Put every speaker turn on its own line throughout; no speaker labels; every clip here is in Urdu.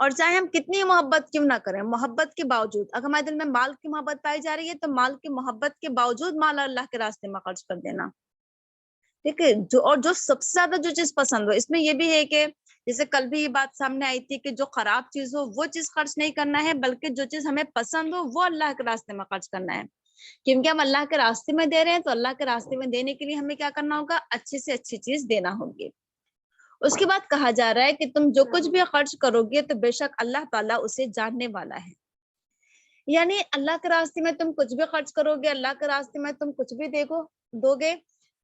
اور چاہے ہم کتنی محبت کیوں نہ کریں، محبت کے باوجود اگر ہمارے دل میں مال کی محبت پائی جا رہی ہے تو مال کی محبت کے باوجود مال اللہ کے راستے میں خرچ کر دینا، ٹھیک ہے۔ جو سب سے زیادہ جو چیز پسند ہو، اس میں یہ بھی ہے کہ جیسے کل بھی یہ بات سامنے آئی تھی کہ جو خراب چیز ہو وہ چیز خرچ نہیں کرنا ہے، بلکہ جو چیز ہمیں پسند ہو وہ اللہ کے راستے میں خرچ کرنا ہے، کیونکہ ہم اللہ کے راستے میں دے رہے ہیں تو اللہ کے راستے میں دینے کے لیے ہمیں کیا کرنا ہوگا، اچھی سے اچھی چیز دینا ہوگی۔ اس کے بعد کہا جا رہا ہے کہ تم جو کچھ بھی خرچ کرو گے تو بے شک اللہ تعالیٰ اسے جاننے والا ہے، یعنی اللہ کے راستے میں تم کچھ بھی خرچ کرو گے، اللہ کے راستے میں تم کچھ بھی دو گے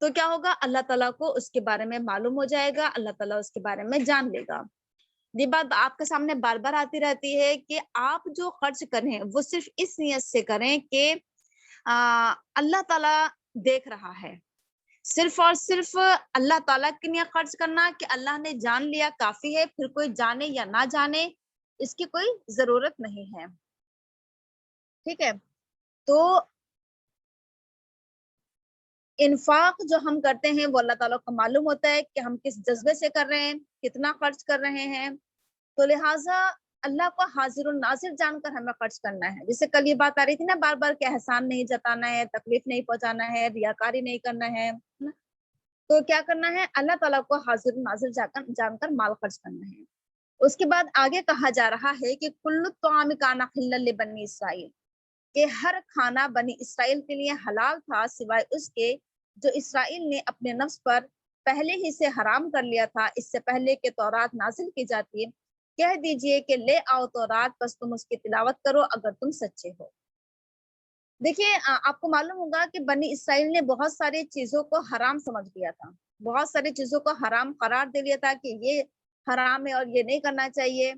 تو کیا ہوگا، اللہ تعالیٰ کو اس کے بارے میں معلوم ہو جائے گا، اللہ تعالیٰ اس کے بارے میں جان لے گا۔ یہ بات آپ کے سامنے بار بار آتی رہتی ہے کہ آپ جو خرچ کریں وہ صرف اس نیت سے کریں کہ اللہ تعالیٰ دیکھ رہا ہے، صرف اور صرف اللہ تعالیٰ کے لیے خرچ کرنا کہ اللہ نے جان لیا کافی ہے، پھر کوئی جانے یا نہ جانے اس کی کوئی ضرورت نہیں ہے، ٹھیک ہے۔ تو انفاق جو ہم کرتے ہیں وہ اللہ تعالیٰ کو معلوم ہوتا ہے کہ ہم کس جذبے سے کر رہے ہیں، کتنا خرچ کر رہے ہیں، تو لہٰذا اللہ کو حاضر الناظر جان کر ہمیں خرچ کرنا ہے۔ جیسے کل یہ بات آ رہی تھی نا بار بار کہ احسان نہیں جتانا ہے، تکلیف نہیں پہنچانا ہے، ریاکاری نہیں کرنا ہے، تو کیا کرنا ہے، اللہ تعالیٰ کو حاضر الناظر جان کر مال خرچ کرنا ہے۔ اس کے بعد آگے کہا جا رہا ہے کہ کل الطعام کان حلا لبنی اسرائیل، کہ ہر کھانا بنی اسرائیل کے لیے حلال تھا سوائے اس کے جو اسرائیل نے اپنے نفس پر پہلے ہی سے حرام کر لیا تھا، اس سے پہلے کہ تورات نازل کی جاتی۔ کہہ دیجئے کہ لے آؤ تورات، بس تم اس کی تلاوت کرو اگر تم سچے ہو۔ دیکھیے آپ کو معلوم ہوگا کہ بنی اسرائیل نے بہت ساری چیزوں کو حرام سمجھ لیا تھا، بہت ساری چیزوں کو حرام قرار دے لیا تھا کہ یہ حرام ہے اور یہ نہیں کرنا چاہیے۔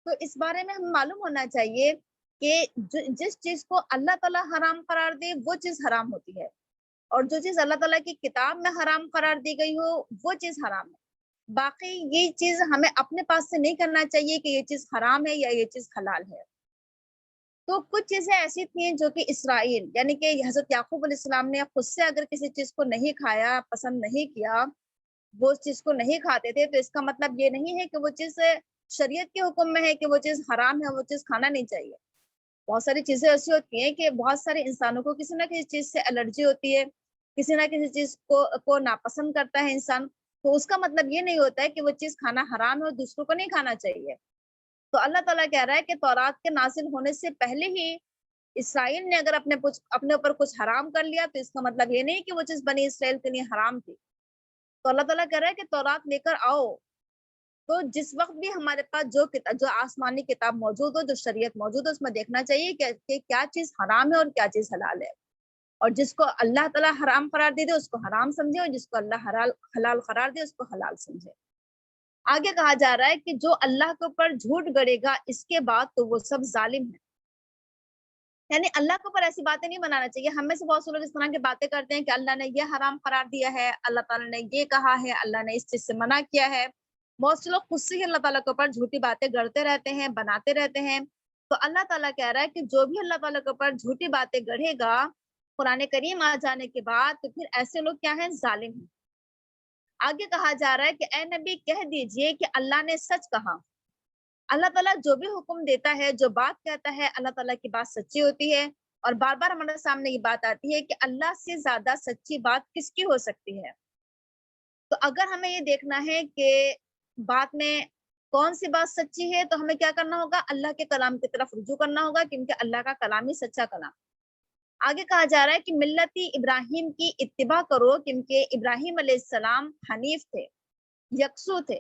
تو اس بارے میں ہمیں معلوم ہونا چاہیے کہ جس چیز کو اللہ تعالیٰ حرام قرار دے وہ چیز حرام ہوتی ہے، اور جو چیز اللہ تعالیٰ کی کتاب میں حرام قرار دی گئی ہو وہ چیز حرام ہے۔ باقی یہ چیز ہمیں اپنے پاس سے نہیں کرنا چاہیے کہ یہ چیز حرام ہے یا یہ چیز حلال ہے۔ تو کچھ چیزیں ایسی تھیں جو کہ اسرائیل یعنی کہ حضرت یعقوب علیہ السلام نے خود سے اگر کسی چیز کو نہیں کھایا، پسند نہیں کیا، وہ اس چیز کو نہیں کھاتے تھے، تو اس کا مطلب یہ نہیں ہے کہ وہ چیز شریعت کے حکم میں ہے کہ وہ چیز حرام ہے، وہ چیز کھانا نہیں چاہیے۔ بہت ساری چیزیں ایسی ہوتی ہیں کہ بہت سارے انسانوں کو کسی نہ کسی چیز سے الرجی ہوتی ہے، کسی نہ کسی چیز کو ناپسند کرتا ہے انسان، تو اس کا مطلب یہ نہیں ہوتا ہے کہ وہ چیز کھانا حرام ہے اور دوسروں کو نہیں کھانا چاہیے۔ تو اللہ تعالیٰ کہہ رہا ہے کہ تورات کے نازل ہونے سے پہلے ہی اسرائیل نے اگر اپنے اوپر کچھ حرام کر لیا تو اس کا مطلب یہ نہیں کہ وہ چیز بنی اسرائیل کے لیے حرام تھی۔ تو اللہ تعالیٰ کہہ رہا ہے کہ تورات لے کر آؤ، تو جس وقت بھی ہمارے پاس جو آسمانی کتاب موجود ہو، جو شریعت موجود ہو، اس میں دیکھنا چاہیے کہ کیا چیز حرام ہے اور کیا چیز حلال ہے، اور جس کو اللہ تعالیٰ حرام قرار دے دے اس کو حرام سمجھے، اور جس کو اللہ حلال قرار دے اس کو حلال سمجھے۔ آگے کہا جا رہا ہے کہ جو اللہ کے اوپر جھوٹ گڑے گا اس کے بعد تو وہ سب ظالم ہے، یعنی اللہ کے اوپر ایسی باتیں نہیں بنانا چاہیے۔ ہم میں سے بہت سے لوگ اس طرح کی باتیں کرتے ہیں کہ اللہ نے یہ حرام قرار دیا ہے، اللہ تعالیٰ نے یہ کہا ہے، اللہ نے اس چیز سے منع کیا ہے۔ بہت سے لوگ خود سے ہی اللہ تعالیٰ کے اوپر جھوٹی باتیں گڑھتے رہتے ہیں، بناتے رہتے ہیں۔ تو اللہ تعالیٰ کہہ رہا ہے کہ جو بھی اللہ تعالیٰ کے اوپر جھوٹی باتیں گڑھے گا قرآن کریم آ جانے کے بعد، تو پھر ایسے لوگ کیا ہیں، ظالم ہیں۔ آگے کہا جا رہا ہے کہ اے نبی کہہ دیجئے کہ اللہ نے سچ کہا۔ اللہ تعالیٰ جو بھی حکم دیتا ہے، جو بات کہتا ہے، اللہ تعالیٰ کی بات سچی ہوتی ہے، اور بار بار ہمارے سامنے یہ بات آتی ہے کہ اللہ سے زیادہ سچی بات کس کی ہو سکتی ہے۔ تو اگر ہمیں یہ دیکھنا ہے کہ بات میں کون سی بات سچی ہے تو ہمیں کیا کرنا ہوگا، اللہ کے کلام کی طرف رجوع کرنا ہوگا، کیونکہ اللہ کا کلام ہی سچا کلام۔ آگے کہا جا رہا ہے کہ ملتی ابراہیم کی اتباع کرو، کیونکہ ابراہیم علیہ السلام حنیف تھے، یکسو تھے،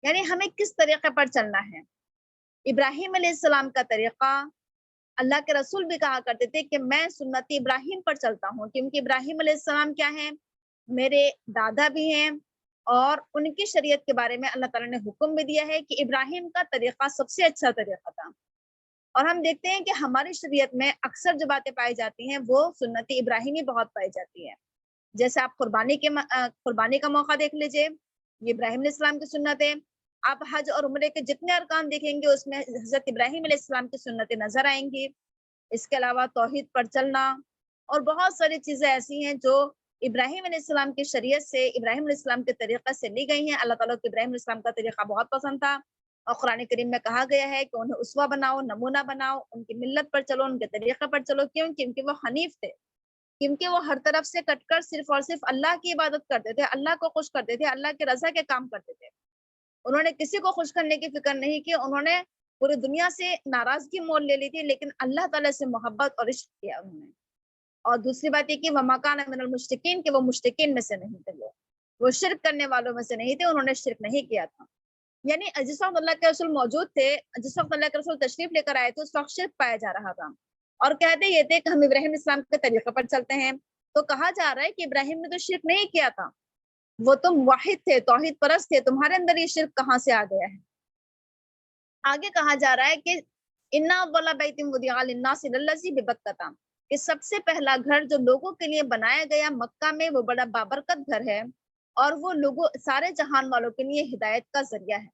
یعنی ہمیں کس طریقے پر چلنا ہے۔ ابراہیم علیہ السلام کا طریقہ، اللہ کے رسول بھی کہا کرتے تھے کہ میں سنت ابراہیم پر چلتا ہوں، کیونکہ ابراہیم علیہ السلام کیا ہیں، میرے دادا بھی ہیں، اور ان کی شریعت کے بارے میں اللہ تعالیٰ نے حکم بھی دیا ہے کہ ابراہیم کا طریقہ سب سے اچھا طریقہ تھا۔ اور ہم دیکھتے ہیں کہ ہماری شریعت میں اکثر جو باتیں پائی جاتی ہیں وہ سنت ابراہیمی بہت پائی جاتی ہے۔ جیسے آپ قربانی کا موقع دیکھ لیجئے، یہ ابراہیم علیہ السلام کی سنت ہے۔ آپ حج اور عمرے کے جتنے ارکان دیکھیں گے اس میں حضرت ابراہیم علیہ السلام کی سنتیں نظر آئیں گی۔ اس کے علاوہ توحید پر چلنا اور بہت ساری چیزیں ایسی ہیں جو ابراہیم علیہ السلام کی شریعت سے، ابراہیم علیہ السلام کے طریقے سے لی گئی ہیں۔ اللہ تعالیٰ کو ابراہیم علیہ السلام کا طریقہ بہت پسند تھا، اور قرآن کریم میں کہا گیا ہے کہ انہیں اسوہ بناؤ، نمونہ بناؤ، ان کی ملت پر چلو، ان کے طریقے پر چلو. کیوں؟ کیونکہ وہ حنیف تھے، کیونکہ وہ ہر طرف سے کٹ کر صرف اور صرف اللہ کی عبادت کرتے تھے، اللہ کو خوش کرتے تھے، اللہ کی رضا کے کام کرتے تھے. انہوں نے کسی کو خوش کرنے کی فکر نہیں کی، انہوں نے پوری دنیا سے ناراضگی مول لے لی تھی، لیکن اللہ تعالیٰ سے محبت اور عشق کیا انہوں نے. اور دوسری بات یہ کہ وما کان من المشرکین، کہ وہ مشرکین میں سے نہیں تھے، وہ شرک کرنے والوں میں سے نہیں تھے، انہوں نے شرک نہیں کیا تھا. یعنی جس وقت اللہ کے رسول موجود تھے، جس وقت اللہ کے رسول تشریف لے کر آئے تھے، اس وقت شرک پایا جا رہا تھا. اور کہتے یہ تھے کہ ہم ابراہیم اسلام کے طریقے پر چلتے ہیں. تو کہا جا رہا ہے کہ ابراہیم نے تو شرک نہیں کیا تھا، وہ تو موحد تھے، توحید پرست تھے، تمہارے اندر یہ شرک کہاں سے آ گیا ہے؟ آگے کہا جا رہا ہے کہ انا اول بیت وضع للناس للذی ببکۃ، کہ سب سے پہلا گھر جو لوگوں کے لیے بنایا گیا مکہ میں، وہ بڑا بابرکت گھر ہے، اور وہ لوگوں سارے جہان والوں کے لیے ہدایت کا ذریعہ ہے.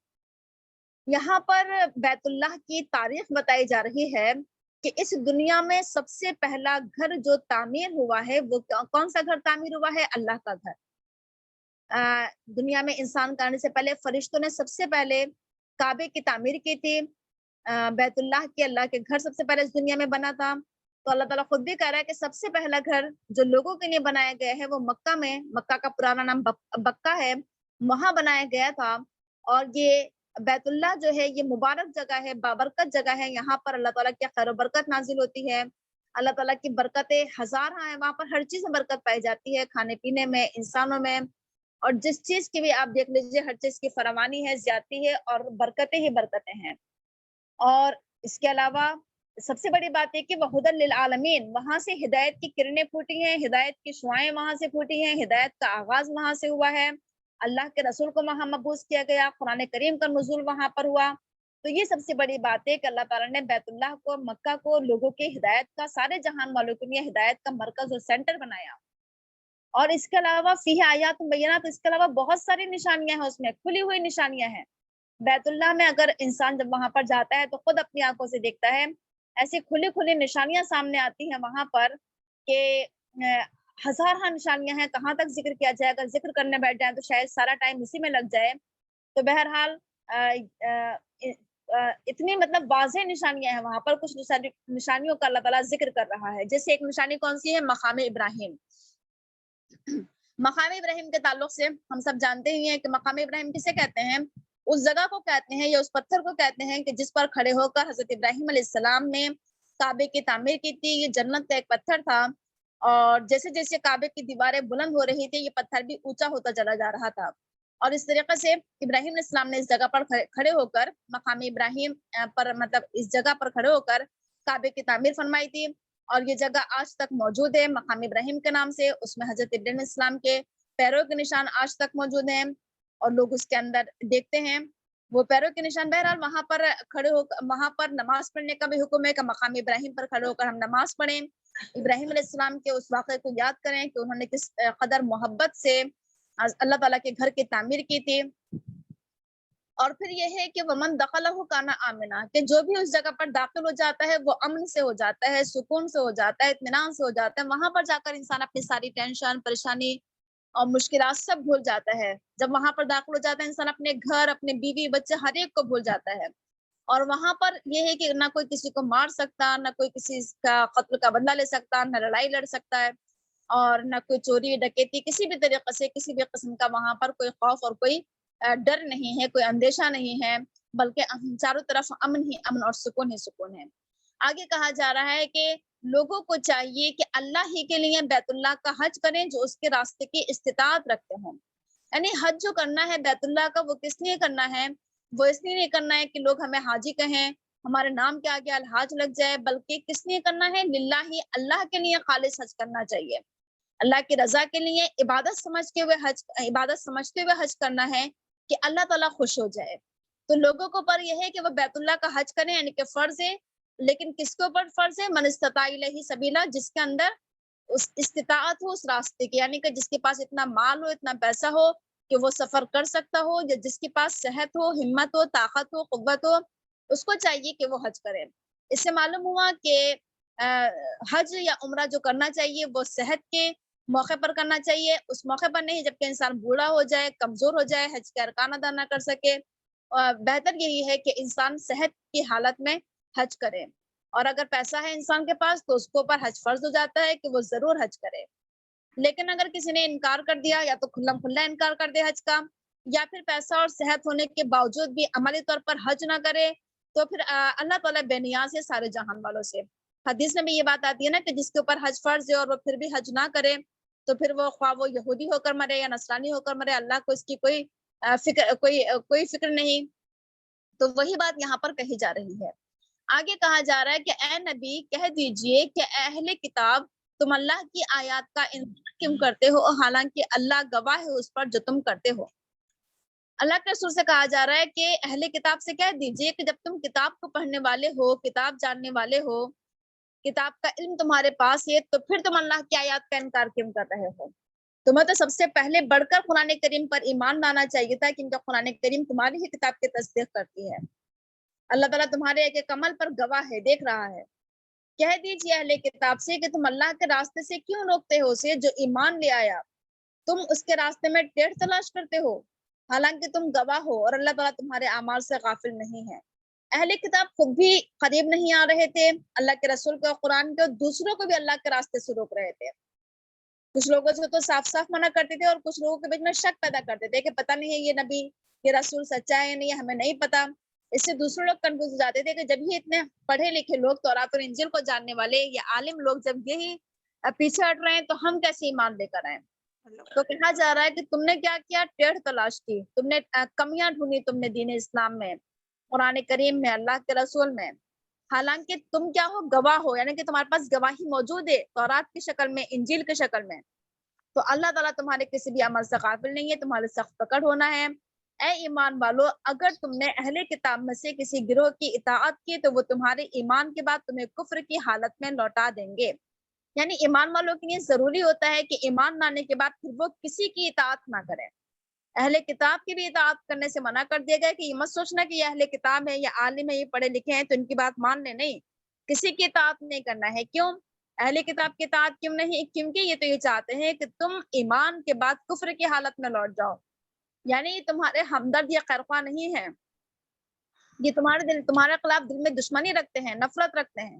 یہاں پر بیت اللہ کی تاریخ بتائی جا رہی ہے کہ اس دنیا میں سب سے پہلا گھر جو تعمیر ہوا ہے، وہ کون سا گھر تعمیر ہوا ہے؟ اللہ کا گھر. دنیا میں انسان کا آنے سے پہلے فرشتوں نے سب سے پہلے کعبے کی تعمیر کی تھی. بیت اللہ کے، اللہ کے گھر سب سے پہلے اس دنیا میں بنا تھا. تو اللہ تعالیٰ خود بھی کہہ رہا ہے کہ سب سے پہلا گھر جو لوگوں کے لیے بنایا گیا ہے وہ مکہ میں، مکہ کا پرانا نام بکہ ہے، وہاں بنایا گیا تھا. اور یہ بیت اللہ جو ہے یہ مبارک جگہ ہے، بابرکت جگہ ہے. یہاں پر اللہ تعالیٰ کی خیر و برکت نازل ہوتی ہے، اللہ تعالیٰ کی برکتیں ہزار ہیں. وہاں پر ہر چیز میں برکت پائی جاتی ہے، کھانے پینے میں، انسانوں میں، اور جس چیز کی بھی آپ دیکھ لیجیے، ہر چیز کی فراوانی ہے، زیادتی ہے، اور برکتیں ہی برکتیں ہیں. اور اس کے علاوہ سب سے بڑی بات ہے کہ وہ ہدی للعالمین، وہاں سے ہدایت کی کرنیں پھوٹی ہیں، ہدایت کی شعائیں وہاں سے پھوٹی ہیں، ہدایت کا آغاز وہاں سے ہوا ہے. اللہ کے رسول کو وہاں مبعوث کیا گیا، قرآن کریم کا نزول وہاں پر ہوا. تو یہ سب سے بڑی بات ہے کہ اللہ تعالیٰ نے بیت اللہ کو، مکہ کو لوگوں کی ہدایت کا، سارے جہان والوں کے لیے ہدایت کا مرکز اور سینٹر بنایا. اور اس کے علاوہ فیہ آیات بینات، اس کے علاوہ بہت ساری نشانیاں ہیں، اس میں کھلی ہوئی نشانیاں ہیں. بیت اللہ میں اگر انسان جب وہاں پر جاتا ہے تو خود اپنی آنکھوں سے دیکھتا ہے، ایسی کھلی کھلی نشانیاں سامنے آتی ہیں وہاں پر کہ ہزارہ نشانیاں ہیں. کہاں تک ذکر کیا جائے؟ اگر ذکر کرنے بیٹھ جائیں تو شاید سارا ٹائم اسی میں لگ جائے. تو بہرحال اتنی مطلب واضح نشانیاں ہیں وہاں پر. کچھ نشانیوں کا اللہ تعالیٰ ذکر کر رہا ہے. جیسے ایک نشانی کون سی ہے؟ مقام ابراہیم. مقام ابراہیم کے تعلق سے ہم سب جانتے ہی ہیں کہ مقام ابراہیم کسے کہتے ہیں. اس جگہ کو کہتے ہیں یا اس پتھر کو کہتے ہیں کہ جس پر کھڑے ہو کر حضرت ابراہیم علیہ السلام نے کعبے کی تعمیر کی تھی. یہ جنت کا ایک پتھر تھا، اور جیسے جیسے کعبے کی دیواریں بلند ہو رہی تھی، یہ پتھر بھی اونچا ہوتا چلا جا رہا تھا. اور اس طریقے سے ابراہیم علیہ السلام نے اس جگہ پر کھڑے ہو کر، مقام ابراہیم پر مطلب اس جگہ پر کھڑے ہو کر کعبے کی تعمیر فرمائی تھی. اور یہ جگہ آج تک موجود ہے مقام ابراہیم کے نام سے. اس میں حضرت ابراہیم علیہ السلام کے پیروں کے نشان آج تک موجود ہیں، اور لوگ اس کے اندر دیکھتے ہیں وہ پیروں کے نشان. بہرحال وہاں پر کھڑے ہو کر، وہاں پر نماز پڑھنے کا بھی حکم ہے کہ مقام ابراہیم پر کھڑے ہو کر ہم نماز پڑھیں، ابراہیم علیہ السلام کے اس واقعے کو یاد کریں کہ انہوں نے کس قدر محبت سے اللہ تعالیٰ کے گھر کی تعمیر کی تھی. اور پھر یہ ہے کہ ومن دخلہ کان آمنا، کہ جو بھی اس جگہ پر داخل ہو جاتا ہے وہ امن سے ہو جاتا ہے، سکون سے ہو جاتا ہے، اطمینان سے ہو جاتا ہے. وہاں پر جا کر انسان اپنی ساری ٹینشن، پریشانی اور مشکلات سب بھول جاتا ہے. جب وہاں پر داخل ہو جاتا ہے انسان اپنے گھر، اپنے بیوی بچے ہر ایک کو بھول جاتا ہے. اور وہاں پر یہ ہے کہ نہ کوئی کسی کو مار سکتا، نہ کوئی کسی کا قتل کا بدلہ لے سکتا، نہ لڑائی لڑ سکتا ہے، اور نہ کوئی چوری ڈکیتی، کسی بھی طریقے سے کسی بھی قسم کا وہاں پر کوئی خوف اور کوئی ڈر نہیں ہے، کوئی اندیشہ نہیں ہے، بلکہ چاروں طرف امن ہی امن اور سکون ہی سکون ہے. آگے کہا جا رہا ہے کہ لوگوں کو چاہیے کہ اللہ ہی کے لیے بیت اللہ کا حج کریں جو اس کے راستے کی استطاعت رکھتے ہوں. یعنی حج جو کرنا ہے بیت اللہ کا، وہ کس لیے کرنا ہے؟ وہ اس لیے نہیں کرنا ہے کہ لوگ ہمیں حاجی کہیں، ہمارے نام کے آگے الحاج لگ جائے، بلکہ کس لیے کرنا ہے؟ للہ، اللہ کے لیے خالص حج کرنا چاہیے. اللہ کی رضا کے لیے عبادت سمجھتے ہوئے حج کرنا ہے کہ اللہ تعالیٰ خوش ہو جائے. تو لوگوں کو پر یہ ہے کہ وہ بیت اللہ کا حج کریں، یعنی کہ فرض ہے. لیکن کس کے اوپر فرض ہے؟ من استطاع الیہ سبیلا، جس کے اندر اس استطاعت ہو اس راستے کی، یعنی کہ جس کے پاس اتنا مال ہو، اتنا پیسہ ہو کہ وہ سفر کر سکتا ہو، یا جس کے پاس صحت ہو، ہمت ہو، طاقت ہو، قوت ہو، اس کو چاہیے کہ وہ حج کرے. اس سے معلوم ہوا کہ حج یا عمرہ جو کرنا چاہیے وہ صحت کے موقع پر کرنا چاہیے، اس موقع پر نہیں جبکہ انسان بوڑھا ہو جائے، کمزور ہو جائے، حج کے ارکان ادا نہ کر سکے، بہتر یہی ہے کہ انسان صحت کی حالت میں حج کرے، اور اگر پیسہ ہے انسان کے پاس تو اس کے اوپر حج فرض ہو جاتا ہے کہ وہ ضرور حج کرے۔ لیکن اگر کسی نے انکار کر دیا، یا تو کھلا کھلا انکار کر دے حج کا، یا پھر پیسہ اور صحت ہونے کے باوجود بھی عملی طور پر حج نہ کرے، تو پھر اللہ تعالیٰ بے نیاز ہے سارے جہان والوں سے۔ حدیث میں بھی یہ بات آتی ہے نا کہ جس کے اوپر حج فرض ہے اور وہ پھر بھی حج نہ کرے، تو پھر وہ خواہ وہ یہودی ہو کر مرے یا نصرانی ہو کر مرے، اللہ کو اس کی کوئی فکر نہیں۔ تو وہی بات یہاں پر کہی جا رہی ہے۔ آگے کہا جا رہا ہے کہ اے نبی کہہ دیجئے کہ اہل کتاب تم اللہ کی آیات کا انکار کیوں کرتے ہو، حالانکہ اللہ گواہ ہے اس پر جو تم کرتے ہو۔ اللہ کے رسول سے کہا جا رہا ہے کہ اہل کتاب سے کہہ دیجئے کہ جب تم کتاب کو پڑھنے والے ہو، کتاب جاننے والے ہو، کتاب کا علم تمہارے پاس ہے، تو پھر تم اللہ کی آیات کا انکار کیوں کر رہے ہو؟ تمہیں تو سب سے پہلے بڑھ کر قرآن کریم پر ایمان لانا چاہیے تھا، کیونکہ قرآن کریم تمہاری ہی کتاب کی تصدیق کرتی ہے۔ اللہ تعالیٰ تمہارے ایک ایک عمل پر گواہ ہے، دیکھ رہا ہے۔ کہہ دیجیے اہل کتاب سے کہ تم اللہ کے راستے سے کیوں روکتے ہو اسے جو ایمان لے آیا، تم اس کے راستے میں ٹیڑھ تلاش کرتے ہو، حالانکہ تم گواہ ہو اور اللہ تعالیٰ تمہارے اعمال سے غافل نہیں ہے۔ اہل کتاب خود بھی قریب نہیں آ رہے تھے اللہ کے رسول کو، قرآن کو، دوسروں کو بھی اللہ کے راستے سے روک رہے تھے۔ کچھ لوگوں سے تو صاف صاف منع کرتے تھے، اور کچھ لوگوں کے بیچ میں شک پیدا کرتے تھے کہ پتہ نہیں ہے یہ نبی، یہ رسول سچا ہے یا نہیں، ہمیں نہیں پتا۔ اس سے دوسرے لوگ کنفیوز ہو جاتے تھے کہ جب یہ اتنے پڑھے لکھے لوگ، تورات اور انجیل کو جاننے والے یا عالم لوگ جب یہی پیچھے ہٹ رہے ہیں تو ہم کیسے ایمان لے کر آئیں؟ تو کہا جا رہا ہے کہ تم نے کیا کیا؟ ٹیڑھ تلاش کی، تم نے کمیاں ڈھونڈی تم نے دین اسلام میں، قرآن کریم میں، اللہ کے رسول میں، حالانکہ تم کیا ہو؟ گواہ ہو، یعنی کہ تمہارے پاس گواہی موجود ہے تورات کی شکل میں، انجیل کی شکل میں۔ تو اللہ تعالیٰ تمہارے کسی بھی عمل سے غافل نہیں ہے، تمہارے سخت پکڑ ہونا ہے۔ اے ایمان والو، اگر تم نے اہل کتاب میں سے کسی گروہ کی اطاعت کی تو وہ تمہارے ایمان کے بعد تمہیں کفر کی حالت میں لوٹا دیں گے۔ یعنی ایمان والوں کے لیے ضروری ہوتا ہے کہ ایمان لانے کے بعد پھر وہ کسی کی اطاعت نہ کریں۔ اہل کتاب کی بھی اطاعت کرنے سے منع کر دیا گیا کہ یہ مت سوچنا کہ یہ اہل کتاب ہے یا عالم ہے، یہ پڑھے لکھے ہیں تو ان کی بات مان لیں، نہیں، کسی کی اطاعت نہیں کرنا ہے۔ کیوں اہل کتاب کی اطاعت کیوں نہیں؟ کیونکہ یہ تو یہ چاہتے ہیں کہ تم ایمان کے بعد کفر کی حالت میں لوٹ جاؤ، یعنی یہ تمہارے ہمدرد یا خیرخواہ نہیں ہے، یہ تمہارے خلاف دل میں دشمنی رکھتے ہیں، نفرت رکھتے ہیں۔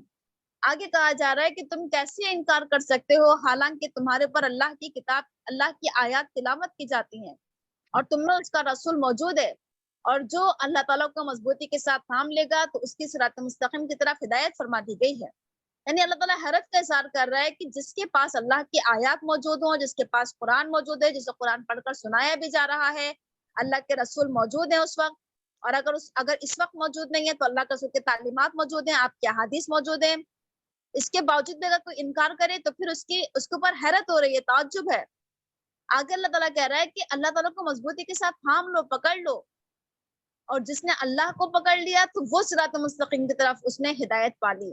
آگے کہا جا رہا ہے کہ تم کیسے انکار کر سکتے ہو حالانکہ تمہارے پر اللہ کی کتاب، اللہ کی آیات تلاوت کی جاتی ہیں اور تم میں اس کا رسول موجود ہے، اور جو اللہ تعالیٰ کو مضبوطی کے ساتھ تھام لے گا تو اس کی صراط مستقیم کی طرف ہدایت فرما دی گئی ہے۔ یعنی اللہ تعالیٰ حیرت کا اظہار کر رہا ہے کہ جس کے پاس اللہ کی آیات موجود ہوں، جس کے پاس قرآن موجود ہے، جسے قرآن پڑھ کر سنایا بھی جا رہا ہے، اللہ کے رسول موجود ہیں اس وقت، اور اگر اس وقت موجود نہیں ہے تو اللہ کے رسول کی تعلیمات موجود ہیں، آپ کی احادیث موجود ہیں، اس کے باوجود بھی اگر کوئی انکار کرے تو پھر اس کے اوپر حیرت ہو رہی ہے، تعجب ہے۔ آگے اللہ تعالیٰ کہہ رہا ہے کہ اللہ تعالیٰ کو مضبوطی کے ساتھ تھام لو، پکڑ لو، اور جس نے اللہ کو پکڑ لیا تو وہ صراط مستقیم کی طرف اس نے ہدایت پا لی۔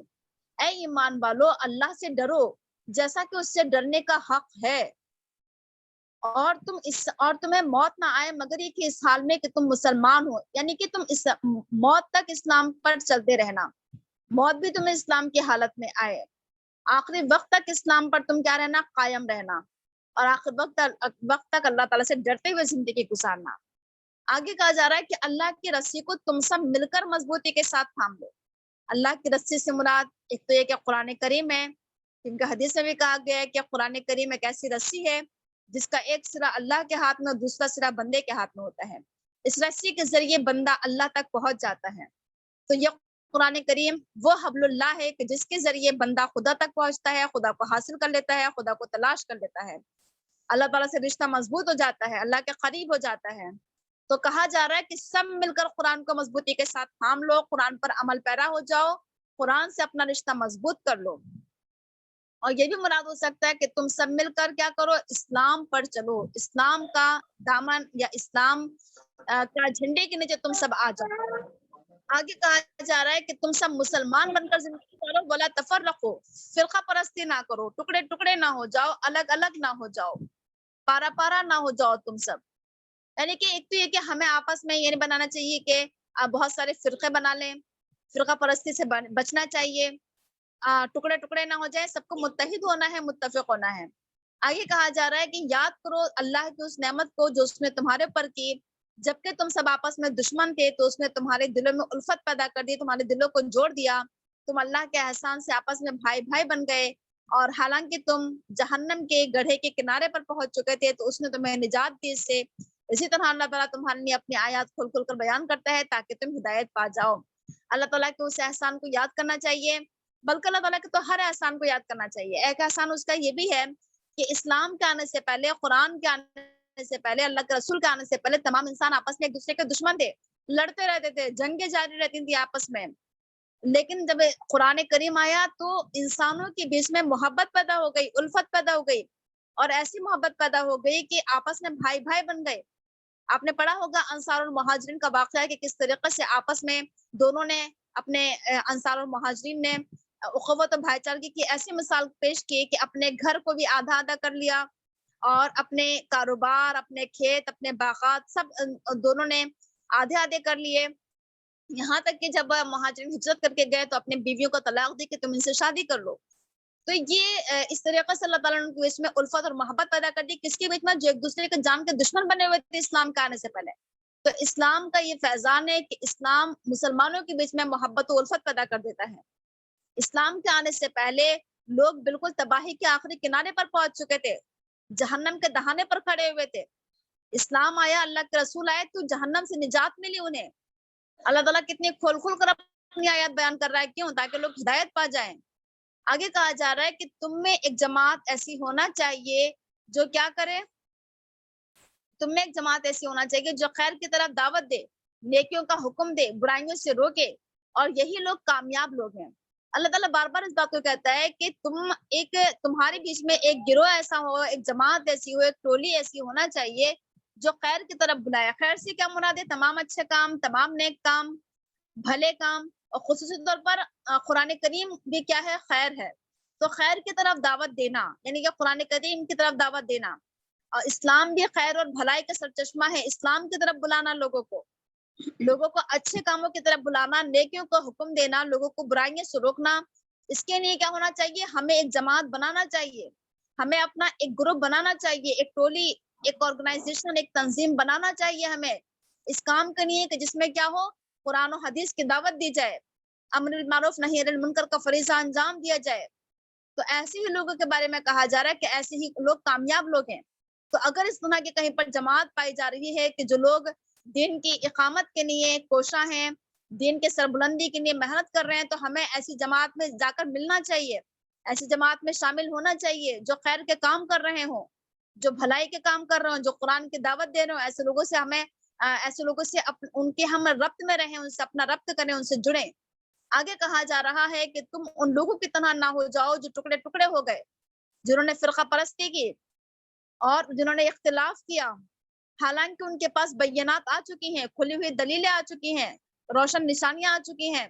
اے ایمان والو، اللہ سے ڈرو جیسا کہ اس سے ڈرنے کا حق ہے، اور تمہیں موت نہ آئے مگر یہ کہ اس حال میں کہ تم مسلمان ہو، یعنی کہ تم موت تک اسلام پر چلتے رہنا، موت بھی تمہیں اسلام کی حالت میں آئے، آخری وقت تک اسلام پر تم کیا رہنا؟ قائم رہنا، اور آخر وقت تک اللہ تعالیٰ سے ڈرتے ہوئے زندگی گزارنا۔ آگے کہا جا رہا ہے کہ اللہ کی رسی کو تم سب مل کر مضبوطی کے ساتھ تھام لو۔ اللہ کی رسی سے مراد ایک تو یہ کہ قرآن کریم ہے، کیونکہ حدیث میں بھی کہا گیا ہے کہ قرآن کریم ایک ایسی رسی ہے جس کا ایک سرا اللہ کے ہاتھ میں اور دوسرا سرا بندے کے ہاتھ میں ہوتا ہے۔ اس رسی کے ذریعے بندہ اللہ تک پہنچ جاتا ہے۔ تو یہ قرآن کریم وہ حبل اللہ ہے کہ جس کے ذریعے بندہ خدا تک پہنچتا ہے، خدا کو حاصل کر لیتا ہے، خدا کو تلاش کر لیتا ہے، اللہ تعالیٰ سے رشتہ مضبوط ہو جاتا ہے، اللہ کے قریب ہو جاتا ہے۔ تو کہا جا رہا ہے کہ سب مل کر قرآن کو مضبوطی کے ساتھ تھام لو، قرآن پر عمل پیرا ہو جاؤ، قرآن سے اپنا رشتہ مضبوط کر لو۔ اور یہ بھی مراد ہو سکتا ہے کہ تم سب مل کر کیا کرو؟ اسلام پر چلو، اسلام کا دامن یا اسلام کا جھنڈے کے نیچے تم سب آ جاؤ۔ آگے کہا جا رہا ہے کہ تم سب مسلمان بن کر زندگی کرو، ولا تفرقو، فرقہ پرستی نہ کرو، ٹکڑے ٹکڑے نہ ہو جاؤ، الگ الگ نہ ہو جاؤ، پارا پارا نہ ہو جاؤ تم سب۔ یعنی کہ ایک تو یہ کہ ہمیں آپس میں یہ نہیں بنانا چاہیے کہ آپ بہت سارے فرقے بنا لیں، فرقہ پرستی سے بچنا چاہیے، ٹکڑے ٹکڑے نہ ہو جائے، سب کو متحد ہونا ہے، متفق ہونا ہے۔ آگے کہا جا رہا ہے کہ یاد کرو اللہ کی اس نعمت کو جو اس نے تمہارے پر کی، جبکہ تم سب آپس میں دشمن تھے تو اس نے تمہارے دلوں میں الفت پیدا کر دی، تمہارے دلوں کو جوڑ دیا، تم اللہ کے احسان سے آپس میں بھائی بھائی بن گئے، اور حالانکہ تم جہنم کے گڑھے کے کنارے پر پہنچ چکے تھے تو اس نے تمہیں نجات دی اس سے۔ اسی طرح اللہ تعالیٰ تمہارے لیے اپنی آیات کھول کھول کر بیان کرتا ہے تاکہ تم ہدایت پا جاؤ۔ اللہ تعالیٰ کے اس احسان کو یاد کرنا چاہیے، بلکہ اللہ تعالیٰ کے تو ہر احسان کو یاد کرنا چاہیے۔ ایک احسان اس کا یہ بھی ہے کہ اسلام کے آنے سے پہلے، قرآن کے آنے سے پہلے، اللہ کے رسول کے آنے سے پہلے تمام انسان آپس میں ایک دوسرے کے دشمن تھے، لڑتے رہتے تھے، جنگیں جاری رہتی تھی آپس میں۔ لیکن جب قرآن کریم آیا تو انسانوں کے بیچ میں محبت پیدا ہو گئی، الفت پیدا ہو گئی، اور ایسی محبت پیدا ہو گئی کہ آپس میں بھائی بھائی بن گئے۔ آپ نے پڑھا ہوگا انصار اور مہاجرین کا واقعہ کہ کس طریقے سے آپس میں دونوں نے اپنے انصار اور مہاجرین نے اخوت و بھائی چارگی کی ایسی مثال پیش کی کہ اپنے گھر کو بھی آدھا آدھا کر لیا، اور اپنے کاروبار، اپنے کھیت، اپنے باغات سب دونوں نے آدھے آدھے کر لیے۔ یہاں تک کہ جب مہاجرین ہجرت کر کے گئے تو اپنے بیویوں کو طلاق دی کہ تم ان سے شادی کر لو۔ تو یہ اس طریقے سے اللہ تعالیٰ نے ان کے بیچ میں الفت اور محبت پیدا کر دی، کس کے بیچ میں؟ جو ایک دوسرے کے جان کے دشمن بنے ہوئے تھے اسلام کے آنے سے پہلے۔ تو اسلام کا یہ فیضان ہے کہ اسلام مسلمانوں کے بیچ میں محبت و الفت پیدا کر دیتا ہے۔ اسلام کے آنے سے پہلے لوگ بالکل تباہی کے آخری کنارے پر پہنچ چکے تھے، جہنم کے دہانے پر کھڑے ہوئے تھے۔ اسلام آیا، اللہ کے رسول آئے تو جہنم سے نجات ملی انہیں۔ اللہ تعالیٰ کتنی کھول کھول کر اپنی آیات بیان کر رہا ہے، کیوں؟ تاکہ لوگ ہدایت پا جائیں۔ آگے کہا جا رہا ہے کہ تم میں ایک جماعت ایسی ہونا چاہیے جو کیا کرے؟ تم میں ایک جماعت ایسی ہونا چاہیے جو خیر کی طرف دعوت دے، نیکیوں کا حکم دے، برائیوں سے روکے، اور یہی لوگ کامیاب لوگ ہیں۔ اللہ تعالیٰ بار بار اس بات کو کہتا ہے کہ تمہارے بیچ میں ایک گروہ ایسا ہو، ایک جماعت ایسی ہو، ایک ٹولی ایسی ہونا چاہیے جو خیر کی طرف بلائے۔ خیر سے کیا مراد ہے؟ تمام اچھے کام، تمام نیک کام، بھلے کام، اور خصوصی طور پر قرآن کریم بھی کیا ہے؟ خیر ہے۔ تو خیر کی طرف دعوت دینا یعنی کہ قرآن کریم کی طرف دعوت دینا، اور اسلام بھی خیر اور بھلائی کا سرچشمہ ہے۔ اسلام کی طرف بلانا، لوگوں کو اچھے کاموں کی طرف بلانا، نیکیوں کو حکم دینا، لوگوں کو برائیوں سے روکنا۔ اس کے لیے کیا ہونا چاہیے؟ ہمیں ایک جماعت بنانا چاہیے، ہمیں اپنا ایک گروپ بنانا چاہیے، ایک ٹولی، ایک آرگنائزیشن، ایک تنظیم بنانا چاہیے ہمیں اس کام کے لیے کہ جس میں کیا ہو؟ قرآن و حدیث کی دعوت دی جائے، امر بالمعروف نہی عن المنکر کا فریضہ انجام دیا جائے۔ تو ایسے ہی لوگوں کے بارے میں کہا جا رہا ہے کہ ایسے ہی لوگ کامیاب لوگ ہیں۔ تو اگر اس طرح کی کہیں پر جماعت پائی جا رہی ہے کہ جو لوگ دین کی اقامت کے لیے کوشاں ہیں، دین کے سربلندی کے لیے محنت کر رہے ہیں، تو ہمیں ایسی جماعت میں جا کر ملنا چاہیے، ایسی جماعت میں شامل ہونا چاہیے جو خیر کے کام کر رہے ہوں، جو بھلائی کے کام کر رہے ہوں، جو قرآن کی دعوت دے رہے ہوں۔ ایسے لوگوں سے ان کے ہم ربط میں رہیں، ان سے اپنا ربط کریں، ان سے جڑیں۔ آگے کہا جا رہا ہے کہ تم ان لوگوں کی طرح نہ ہو جاؤ جو ٹکڑے ٹکڑے ہو گئے، جنہوں نے فرقہ پرستی کی اور جنہوں نے اختلاف کیا، حالانکہ ان کے پاس بینات آ چکی ہیں، کھلی ہوئی دلیلیں آ چکی ہیں، روشن نشانیاں آ چکی ہیں۔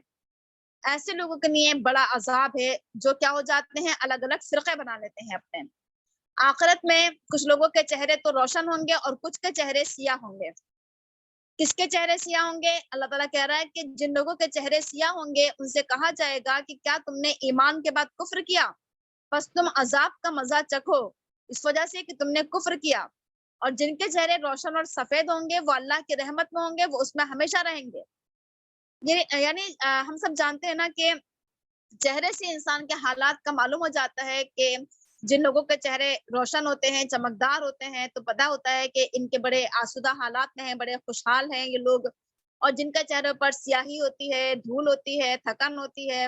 ایسے لوگوں کے لیے بڑا عذاب ہے جو کیا ہو جاتے ہیں؟ الگ الگ فرقے بنا لیتے ہیں اپنے۔ آخرت میں کچھ لوگوں کے چہرے تو روشن ہوں گے اور کچھ کے چہرے سیاہ ہوں گے۔ کس کے چہرے سیاہ ہوں گے؟ اللہ تعالیٰ کہہ رہا ہے کہ جن لوگوں کے چہرے سیاہ ہوں گے ان سے کہا جائے گا کہ کیا تم نے ایمان کے بعد کفر کیا؟ پس تم عذاب کا مزہ چکھو اس وجہ سے کہ تم نے کفر کیا۔ اور جن کے چہرے روشن اور سفید ہوں گے وہ اللہ کی رحمت میں ہوں گے، وہ اس میں ہمیشہ رہیں گے۔ یعنی ہم سب جانتے ہیں نا کہ چہرے سے انسان کے حالات کا معلوم ہو جاتا ہے کہ جن لوگوں کے چہرے روشن ہوتے ہیں، چمکدار ہوتے ہیں، تو پتہ ہوتا ہے کہ ان کے بڑے آسودہ حالات میں ہیں، بڑے خوشحال ہیں یہ لوگ۔ اور جن کا چہرے پر سیاہی ہوتی ہے، دھول ہوتی ہے، تھکن ہوتی ہے،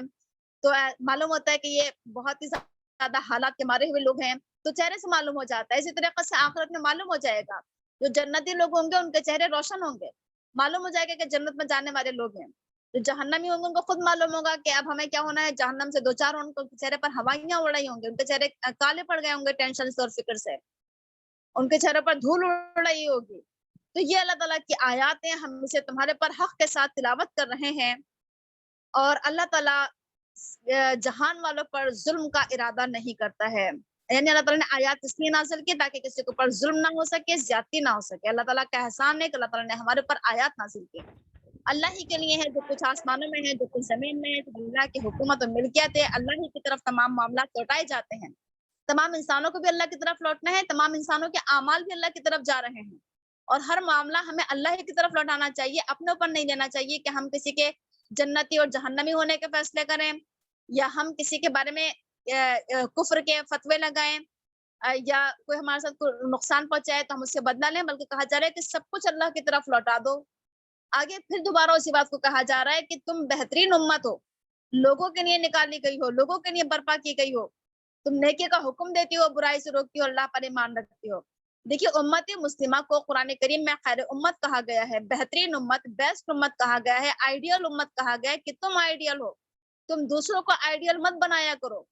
تو معلوم ہوتا ہے کہ یہ بہت ہی زیادہ حالات کے مارے ہوئے لوگ ہیں۔ تو چہرے سے معلوم ہو جاتا ہے۔ اسی طریقے سے آخرت میں معلوم ہو جائے گا، جو جنتی لوگ ہوں گے ان کے چہرے روشن ہوں گے، معلوم ہو جائے گا کہ جنت میں جانے والے لوگ ہیں۔ جو جہنمی ہوں گے ان کو خود معلوم ہوگا کہ اب ہمیں کیا ہونا ہے، جہنم سے دو چار ان کے چہرے پر ہوائیاں اڑ رہی ہوں گی، ان کے چہرے کالے پڑ گئے ہوں گے ٹینشن سے اور فکر سے، ان کے چہرے پر دھول اڑ رہی ہوگی۔ تو یہ اللہ تعالیٰ کی آیات ہیں، ہم اسے تمہارے پر حق کے ساتھ تلاوت کر رہے ہیں، اور اللہ تعالیٰ جہان والوں پر ظلم کا ارادہ نہیں کرتا ہے۔ یعنی اللہ تعالیٰ نے آیات اس لیے نازل کی تاکہ کسی کے اوپر ظلم نہ ہو سکے، زیادتی نہ ہو سکے۔ اللہ تعالیٰ کا احسان ہے کہ اللہ تعالیٰ نے ہمارے اوپر آیات نازل کی۔ اللہ ہی کے لیے ہے جو کچھ آسمانوں میں ہے، جو کچھ زمین میں ہے، تو اللہ کی حکومت اور ملکیت ہے۔ اللہ ہی کی طرف تمام معاملات لوٹائے جاتے ہیں۔ تمام انسانوں کو بھی اللہ کی طرف لوٹنا ہے، تمام انسانوں کے اعمال بھی اللہ کی طرف جا رہے ہیں۔ اور ہر معاملہ ہمیں اللہ کی طرف لوٹانا چاہیے، اپنے اوپر نہیں لینا چاہیے کہ ہم کسی کے جنتی اور جہنمی ہونے کے فیصلے کریں، یا ہم کسی کے بارے میں کفر کے فتوے لگائیں، یا کوئی ہمارے ساتھ نقصان پہنچائے تو ہم اس سے بدلہ لیں، بلکہ کہا جا رہا ہے کہ سب کچھ اللہ کی طرف لوٹا دو۔ آگے پھر دوبارہ اسی بات کو کہا جا رہا ہے کہ تم بہترین امت ہو، لوگوں کے لیے نکالی گئی ہو، لوگوں کے لیے برپا کی گئی ہو، تم نیکی کا حکم دیتی ہو، برائی سے روکتی ہو، اللہ پر ایمان رکھتی ہو۔ دیکھیے امت مسلمہ کو قرآن کریم میں خیر امت کہا گیا ہے، بہترین امت، بیسٹ امت کہا گیا ہے، آئیڈیل امت کہا گیا ہے کہ تم آئیڈیل ہو، تم دوسروں کو آئیڈیل مت بنایا کرو،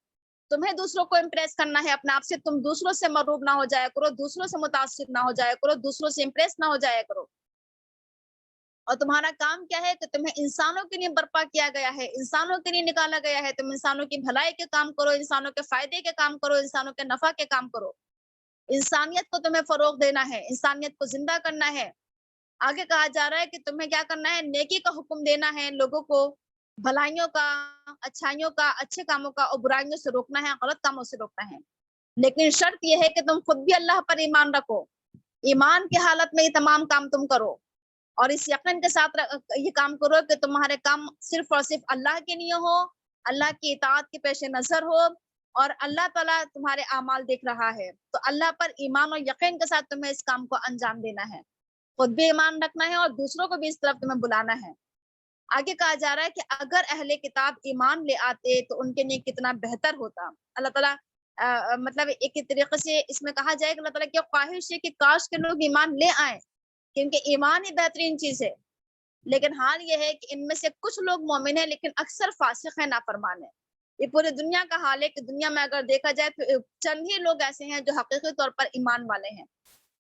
تمہیں دوسروں کو امپریس کرنا ہے اپنے آپ سے، تم دوسروں سے مروب نہ ہو جایا کرو، دوسروں سے متاثر نہ ہو جایا کرو، دوسروں سے امپریس نہ ہو جایا کرو، اور تمہارا کام کیا ہے کہ تمہیں انسانوں کے لیے برپا کیا گیا ہے، انسانوں کے لیے نکالا گیا ہے، تم انسانوں کی بھلائی کے کام کرو، انسانوں کے فائدے کے کام کرو، انسانوں کے نفع کے کام کرو، انسانیت کو تمہیں فروغ دینا ہے، انسانیت کو زندہ کرنا ہے۔ آگے کہا جا رہا ہے کہ تمہیں کیا کرنا ہے، نیکی کا حکم دینا ہے لوگوں کو، بھلائیوں کا، اچھائیوں کا، اچھے کاموں کا، اور برائیوں سے روکنا ہے، غلط کاموں سے روکنا ہے، لیکن شرط یہ ہے کہ تم خود بھی اللہ پر ایمان رکھو، ایمان کی حالت میں یہ تمام کام تم کرو، اور اس یقین کے ساتھ یہ کام کرو کہ تمہارے کام صرف اور صرف اللہ کے لیے ہو، اللہ کی اطاعت کے پیش نظر ہو، اور اللہ تعالیٰ تمہارے اعمال دیکھ رہا ہے، تو اللہ پر ایمان اور یقین کے ساتھ تمہیں اس کام کو انجام دینا ہے، خود بھی ایمان رکھنا ہے اور دوسروں کو بھی اس طرف تمہیں بلانا ہے۔ آگے کہا جا رہا ہے کہ اگر اہل کتاب ایمان لے آتے تو ان کے لیے کتنا بہتر ہوتا۔ اللہ تعالیٰ مطلب ایک طریقے سے اس میں کہا جائے کہ اللہ تعالیٰ کی خواہش ہے کہ کاش کے لوگ ایمان لے آئیں، کیونکہ ایمان ہی بہترین چیز ہے، لیکن حال یہ ہے کہ ان میں سے کچھ لوگ مومن ہیں لیکن اکثر فاسق ہیں، نافرمان ہیں۔ یہ پورے دنیا کا حال ہے کہ دنیا میں اگر دیکھا جائے تو چند ہی لوگ ایسے ہیں جو حقیقی طور پر ایمان والے ہیں،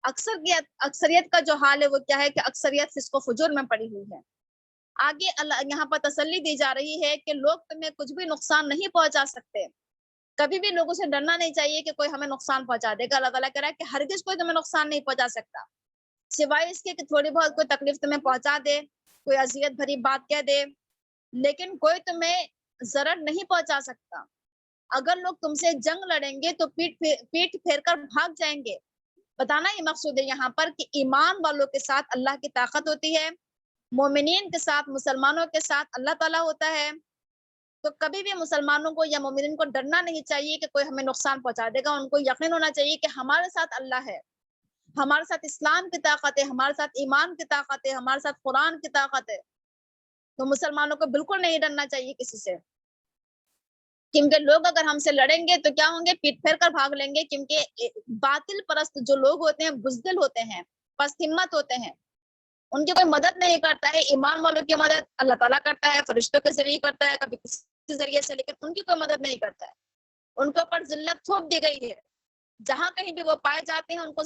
اکثریت کا جو حال ہے وہ کیا ہے کہ اکثریت فسق و فجور میں پڑی ہوئی ہے۔ آگے اللہ یہاں پر تسلی دی جا رہی ہے کہ لوگ تمہیں کچھ بھی نقصان نہیں پہنچا سکتے، کبھی بھی لوگوں سے ڈرنا نہیں چاہیے کہ کوئی ہمیں نقصان پہنچا دے گا۔ اللہ تعالیٰ کہہ رہا ہے کہ ہرگز کوئی تمہیں نقصان نہیں پہنچا سکتا، سوائے اس کے کہ تھوڑی بہت کوئی تکلیف تمہیں پہنچا دے، کوئی اذیت بھری بات کہہ دے، لیکن کوئی تمہیں ضرر نہیں پہنچا سکتا۔ اگر لوگ تم سے جنگ لڑیں گے تو پیٹ پھیر کر بھاگ جائیں گے۔ بتانا یہ مقصود ہے یہاں پر کہ ایمان والوں کے ساتھ اللہ کی طاقت ہوتی ہے، مومنین کے ساتھ، مسلمانوں کے ساتھ اللہ تعالیٰ ہوتا ہے، تو کبھی بھی مسلمانوں کو یا مومنین کو ڈرنا نہیں چاہیے کہ کوئی ہمیں نقصان پہنچا دے گا، ان کو یقین ہونا چاہیے کہ ہمارے ساتھ اللہ ہے، ہمارے ساتھ اسلام کی طاقت ہے، ہمارے ساتھ ایمان کی طاقت ہے، ہمارے ساتھ قرآن کی طاقت ہے، تو مسلمانوں کو بالکل نہیں ڈرنا چاہیے کسی سے، کیونکہ لوگ اگر ہم سے لڑیں گے تو کیا ہوں گے، پیٹ پھیر کر بھاگ لیں گے، کیونکہ باطل پرست جو لوگ ہوتے ہیں بزدل ہوتے ہیں، پست ہمت ہوتے ہیں، ان کی کوئی مدد نہیں کرتا ہے۔ ایمان والوں کی مدد اللہ تعالیٰ کرتا ہے، فرشتوں کے ذریعے کرتا ہے، کبھی کسی ذریعے سے، لیکن ان کی کوئی مدد نہیں کرتا ہے، ان کے اوپر ذلت تھوپ دی گئی ہے، جہاں کہیں بھی وہ پائے جاتے ہیں ان کو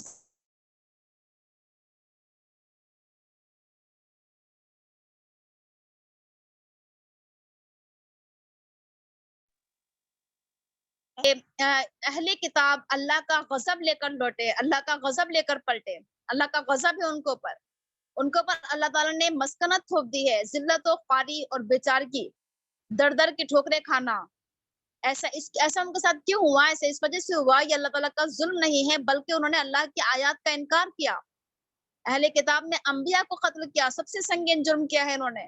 اہل کتاب اللہ کا غضب لے کر لوٹے، اللہ کا غضب لے کر پلٹے، اللہ کا غضب ہے ان کے اوپر اللہ تعالیٰ نے مسکنت تھوپ دی ہے، ذلت و خواری اور بیچارگی، در در کی ٹھوکریں کھانا۔ ایسا ان کے ساتھ کیوں ہوا؟ ایسا اس وجہ سے ہوا، یہ اللہ تعالیٰ کا ظلم نہیں ہے، بلکہ انہوں نے اللہ کی آیات کا انکار کیا۔ اہل کتاب نے انبیاء کو قتل کیا، سب سے سنگین جرم کیا ہے انہوں نے،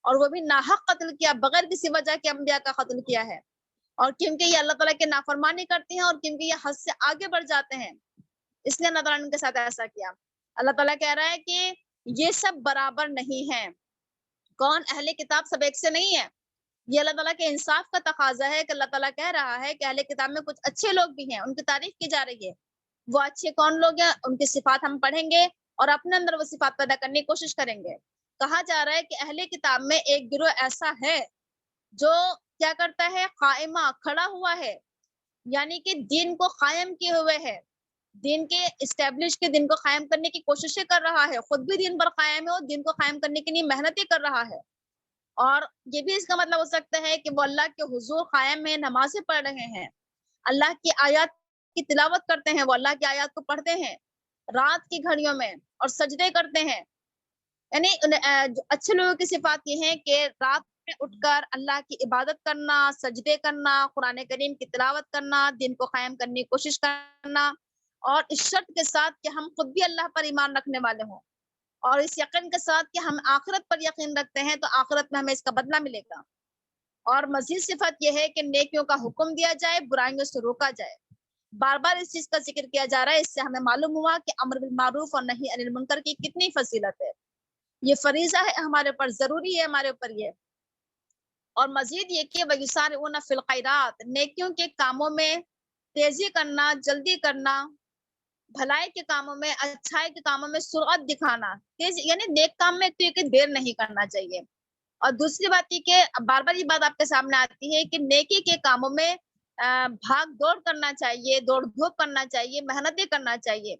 اور وہ بھی ناحق قتل کیا، بغیر کسی وجہ کے انبیاء کا قتل کیا ہے، اور کیونکہ یہ اللہ تعالیٰ کے نافرمانی کرتے ہیں اور کیونکہ یہ حد سے آگے بڑھ جاتے ہیں، اس لیے اللہ تعالیٰ نے ان کے ساتھ ایسا کیا۔ اللہ تعالیٰ کہہ رہا ہے کہ یہ سب برابر نہیں ہیں۔ کون؟ اہل کتاب سب ایک سے نہیں ہے۔ یہ اللہ تعالیٰ کے انصاف کا تقاضا ہے کہ اللہ تعالیٰ کہہ رہا ہے کہ اہل کتاب میں کچھ اچھے لوگ بھی ہیں، ان کی تعریف کی جا رہی ہے۔ وہ اچھے کون لوگ ہیں؟ ان کی صفات ہم پڑھیں گے اور اپنے اندر وہ صفات پیدا کرنے کی کوشش کریں گے۔ کہا جا رہا ہے کہ اہل کتاب میں ایک گروہ ایسا ہے جو کیا کرتا ہے؟ قائمہ، کھڑا ہوا ہے، یعنی کہ دین کو قائم کیے ہوئے ہے، دین کے اسٹیبلش کے دین کو قائم کرنے کی کوششیں کر رہا ہے، خود بھی دین پر قائم ہے اور دین کو قائم کرنے کے لیے محنتیں کر رہا ہے، اور یہ بھی اس کا مطلب ہو سکتا ہے کہ وہ اللہ کے حضور قائم میں نمازیں پڑھ رہے ہیں، اللہ کی آیات کی تلاوت کرتے ہیں، وہ اللہ کی آیات کو پڑھتے ہیں رات کی گھڑیوں میں اور سجدے کرتے ہیں۔ یعنی اچھے لوگوں کی صفات یہ ہے کہ رات میں اٹھ کر اللہ کی عبادت کرنا، سجدے کرنا، قرآن کریم کی تلاوت کرنا، دین کو قائم کرنے کی کوشش کرنا، اور اس شرط کے ساتھ کہ ہم خود بھی اللہ پر ایمان رکھنے والے ہوں، اور اس یقین کے ساتھ کہ ہم آخرت پر یقین رکھتے ہیں تو آخرت میں ہمیں اس کا بدلہ ملے گا۔ اور مزید صفت یہ ہے کہ نیکیوں کا حکم دیا جائے، برائیوں سے روکا جائے۔ بار بار اس چیز کا ذکر کیا جا رہا ہے، اس سے ہمیں معلوم ہوا کہ امر بالمعروف اور نہی عن المنکر کی کتنی فضیلت ہے۔ یہ فریضہ ہے ہمارے اوپر، ضروری ہے ہمارے اوپر یہ۔ اور مزید یہ کہ وَيُسَارِعُونَ فِي الْخَيْرَاتِ، نیکیوں کے کاموں میں تیزی کرنا، جلدی کرنا، بھلائی کے کاموں میں، اچھائی کے کاموں میں سرعت دکھانا، تیز یعنی نیک کام میں کہ دیر نہیں کرنا چاہیے۔ اور دوسری بات یہ کہ بار بار یہ بات آپ کے سامنے آتی ہے کہ نیکی کے کاموں میں بھاگ دوڑ کرنا چاہیے، دوڑ دھوپ کرنا چاہیے، محنتیں کرنا چاہیے،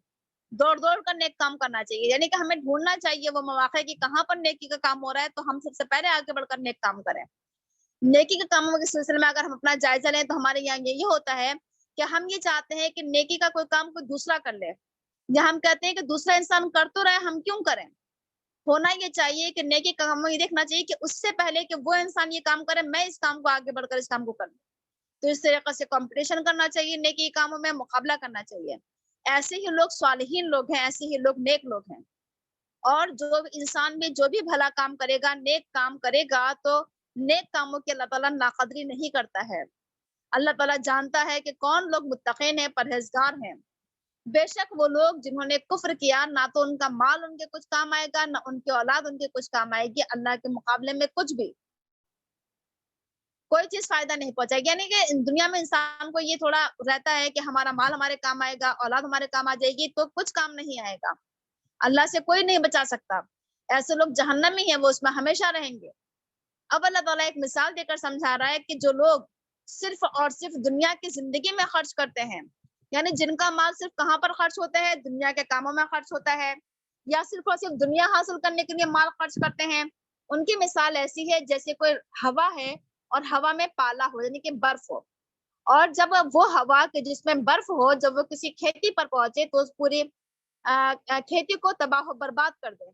دوڑ دوڑ کر نیک کام کرنا چاہیے، یعنی کہ ہمیں ڈھونڈنا چاہیے وہ مواقع کہ کہاں پر نیکی کا کام ہو رہا ہے تو ہم سب سے پہلے آگے بڑھ کر نیک کام کریں۔ نیکی کے کاموں کے سلسلے میں اگر ہم اپنا جائزہ لیں تو ہمارے یہاں یہی ہوتا ہے کہ ہم یہ چاہتے ہیں کہ نیکی کا کوئی کام کوئی دوسرا کر لے، یا ہم کہتے ہیں کہ دوسرا انسان کر تو رہے، ہم کیوں کریں۔ ہونا یہ چاہیے کہ نیکی کا کام یہ دیکھنا چاہیے کہ اس سے پہلے کہ وہ انسان یہ کام کرے، میں اس کام کو آگے بڑھ کر اس کام کو کر لوں۔ تو اس طریقے سے کمپٹیشن کرنا چاہیے، نیکی کاموں میں مقابلہ کرنا چاہیے۔ ایسے ہی لوگ صالحین لوگ ہیں، ایسے ہی لوگ نیک لوگ ہیں۔ اور جو انسان بھی جو بھی بھلا کام کرے گا، نیک کام کرے گا، تو نیک کاموں کی اللہ تعالیٰ ناقدری نہیں کرتا ہے۔ اللہ تعالیٰ جانتا ہے کہ کون لوگ متقین ہیں، پرہیزگار ہیں۔ بے شک وہ لوگ جنہوں نے کفر کیا، نہ تو ان کا مال ان کے کچھ کام آئے گا، نہ ان کی اولاد ان کے کچھ کام آئے گی، اللہ کے مقابلے میں کچھ بھی کوئی چیز فائدہ نہیں پہنچائے گی۔ یعنی کہ دنیا میں انسان کو یہ تھوڑا رہتا ہے کہ ہمارا مال ہمارے کام آئے گا، اولاد ہمارے کام آ جائے گی، تو کچھ کام نہیں آئے گا، اللہ سے کوئی نہیں بچا سکتا۔ ایسے لوگ جہنمی ہیں، وہ اس میں ہمیشہ رہیں گے۔ اب اللہ تعالیٰ ایک مثال دے کر سمجھا رہا ہے کہ جو لوگ صرف اور صرف دنیا کی زندگی میں خرچ کرتے ہیں، یعنی جن کا مال صرف کہاں پر خرچ ہوتا ہے، دنیا کے کاموں میں خرچ ہوتا ہے، یا صرف اور صرف دنیا حاصل کرنے کے لیے مال خرچ کرتے ہیں، ان کی مثال ایسی ہے جیسے کوئی ہوا ہے اور ہوا میں پالا ہو، یعنی کہ برف ہو، اور جب وہ ہوا کے جس میں برف ہو جب وہ کسی کھیتی پر پہنچے تو اس پوری کھیتی کو تباہ و برباد کر دے۔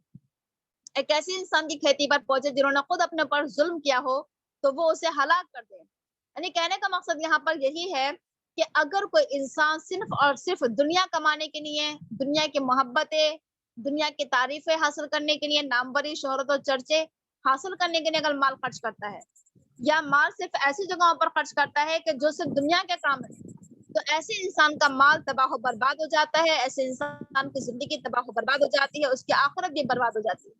ایک ایسی انسان کی کھیتی پر پہنچے جنہوں نے خود اپنے پر ظلم کیا ہو تو وہ اسے ہلاک کر دے۔ یعنی کہنے کا مقصد یہاں پر یہی ہے کہ اگر کوئی انسان صرف اور صرف دنیا کمانے کے لیے، دنیا کی محبتیں، دنیا کی تعریفیں حاصل کرنے کے لیے، ناموری، شہرت و چرچے حاصل کرنے کے لیے اگر مال خرچ کرتا ہے، یا مال صرف ایسی جگہوں پر خرچ کرتا ہے کہ جو صرف دنیا کے کام ہے، تو ایسے انسان کا مال تباہ و برباد ہو جاتا ہے، ایسے انسان کی زندگی تباہ و برباد ہو جاتی ہے، اس کی آخرت بھی برباد ہو جاتی ہے۔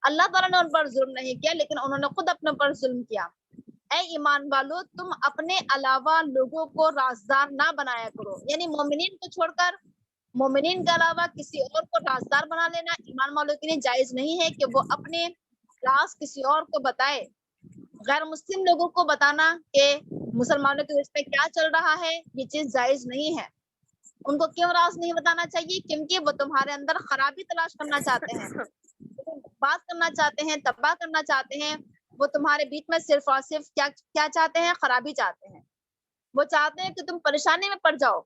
اللہ تعالیٰ نے ان پر ظلم نہیں کیا، لیکن انہوں نے خود اپنے پر ظلم کیا۔ اے ایمان والو، تم اپنے علاوہ لوگوں کو رازدار نہ بنایا کرو، یعنی مومنین کو چھوڑ کر مومنین کے علاوہ کسی اور کو رازدار بنا لینا ایمان والوں کے لیے جائز نہیں ہے کہ وہ اپنے راز کسی اور کو بتائے۔ غیر مسلم لوگوں کو بتانا کہ مسلمانوں کے اس پہ کیا چل رہا ہے، یہ چیز جائز نہیں ہے۔ ان کو کیوں راز نہیں بتانا چاہیے؟ کیونکہ وہ تمہارے اندر خرابی تلاش کرنا چاہتے ہیں، بات کرنا چاہتے ہیں، تباہ کرنا چاہتے ہیں۔ وہ تمہارے بیچ میں صرف اور صرف کیا چاہتے ہیں؟ خرابی چاہتے ہیں۔ وہ چاہتے ہیں کہ تم پریشانی میں پڑ جاؤ،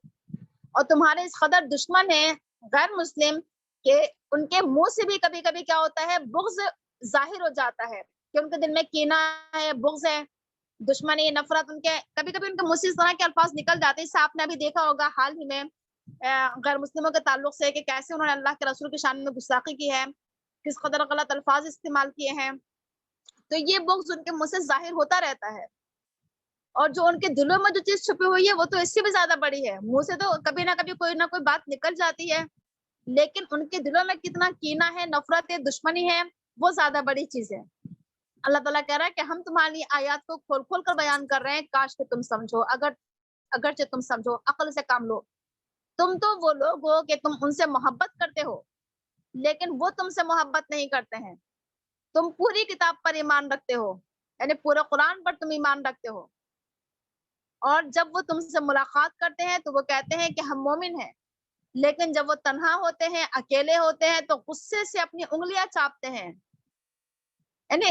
اور تمہارے اس قدر دشمن ہیں غیر مسلم کہ ان کے منہ سے بھی کبھی کبھی کیا ہوتا ہے، بغض ظاہر ہو جاتا ہے کہ ان کے دل میں کینہ ہے، بغض ہے، دشمنی، نفرت، ان کے کبھی کبھی ان کے منہ سے اس طرح کے الفاظ نکل جاتے ہیں۔ اس سے آپ نے ابھی دیکھا ہوگا حال ہی میں غیر مسلموں کے تعلق سے کہ کیسے انہوں نے اللہ کے رسول کی شان میں گستاخی کی ہے، کس قدر غلط الفاظ استعمال کیے ہیں۔ تو یہ بغض ان کے منہ سے ظاہر ہوتا رہتا ہے، اور جو ان کے دلوں میں جو چیز چھپی ہوئی ہے وہ تو اس سے بھی زیادہ بڑی ہے۔ منہ سے تو کبھی نہ کبھی کوئی نہ کوئی بات نکل جاتی ہے، لیکن ان کے دلوں میں کتنا کینہ ہے، نفرت ہے، دشمنی ہے، وہ زیادہ بڑی چیز ہے۔ اللہ تعالیٰ کہہ رہا ہے کہ ہم تمہاری آیات کو کھول کھول کر بیان کر رہے ہیں، کاش کہ تم سمجھو، اگرچہ تم سمجھو، عقل سے کام لو۔ تم تو وہ لوگ ہو کہ تم ان سے محبت کرتے ہو، لیکن وہ تم سے محبت نہیں کرتے ہیں۔ تم پوری کتاب پر ایمان رکھتے ہو، یعنی پورے قرآن پر تم ایمان رکھتے ہو، اور جب وہ تم سے ملاقات کرتے ہیں تو وہ کہتے ہیں کہ ہم مومن ہیں، لیکن جب وہ تنہا ہوتے ہیں، اکیلے ہوتے ہیں، تو غصے سے اپنی انگلیاں چاپتے ہیں، یعنی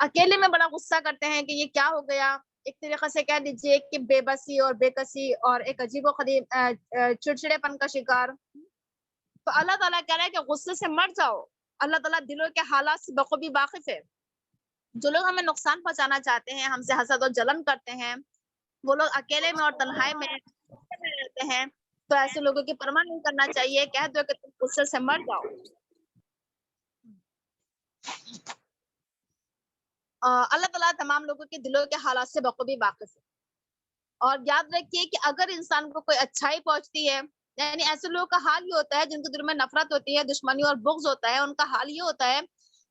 اکیلے میں بڑا غصہ کرتے ہیں کہ یہ کیا ہو گیا۔ ایک طریقے سے کہہ دیجئے کہ بے بسی اور بے کسی اور ایک عجیب و غریب چڑچڑے پن کا شکار۔ تو اللہ تعالیٰ کہہ رہا ہے کہ غصے سے مر جاؤ۔ اللہ تعالیٰ دلوں کے حالات سے بخوبی واقف ہے۔ جو لوگ ہمیں نقصان پہنچانا چاہتے ہیں، ہم سے حسد و جلن کرتے ہیں، وہ لوگ اکیلے میں اور تنہائی میں رہتے ہیں، تو ایسے لوگوں کی پرواہ نہیں کرنا چاہیے، کہہ دو کہ تم غصے سے مر جاؤ۔ اللہ تعالیٰ تمام لوگوں کے دلوں کے حالات سے بخوبی واقف ہے، اور یاد رکھیے کہ اگر انسان کو کوئی اچھائی پہنچتی ہے، یعنی ایسے لوگوں کا حال یہ ہوتا ہے جن کے دل میں نفرت ہوتی ہے، دشمنی اور بغض ہوتا ہے، ان کا حال یہ ہوتا ہے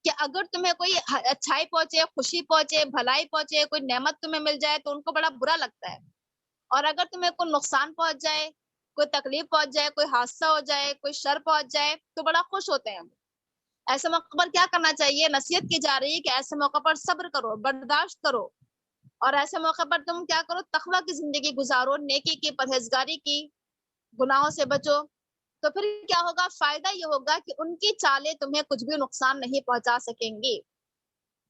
کہ اگر تمہیں کوئی اچھائی پہنچے، خوشی پہنچے، بھلائی پہنچے، کوئی نعمت تمہیں مل جائے تو ان کو بڑا برا لگتا ہے، اور اگر تمہیں کوئی نقصان پہنچ جائے، کوئی تکلیف پہنچ جائے، کوئی حادثہ ہو جائے، کوئی شر پہنچ جائے تو بڑا خوش ہوتے ہیں۔ ایسے موقع پر کیا کرنا چاہیے؟ نصیحت کی جا رہی ہے کہ ایسے موقع پر صبر کرو، برداشت کرو، اور ایسے موقع پر تم کیا کرو؟ تقویٰ کی زندگی گزارو، نیکی کی، پرہیزگاری کی، گناہوں سے بچو۔ تو پھر کیا ہوگا؟ فائدہ یہ ہوگا کہ ان کی چالیں تمہیں کچھ بھی نقصان نہیں پہنچا سکیں گی۔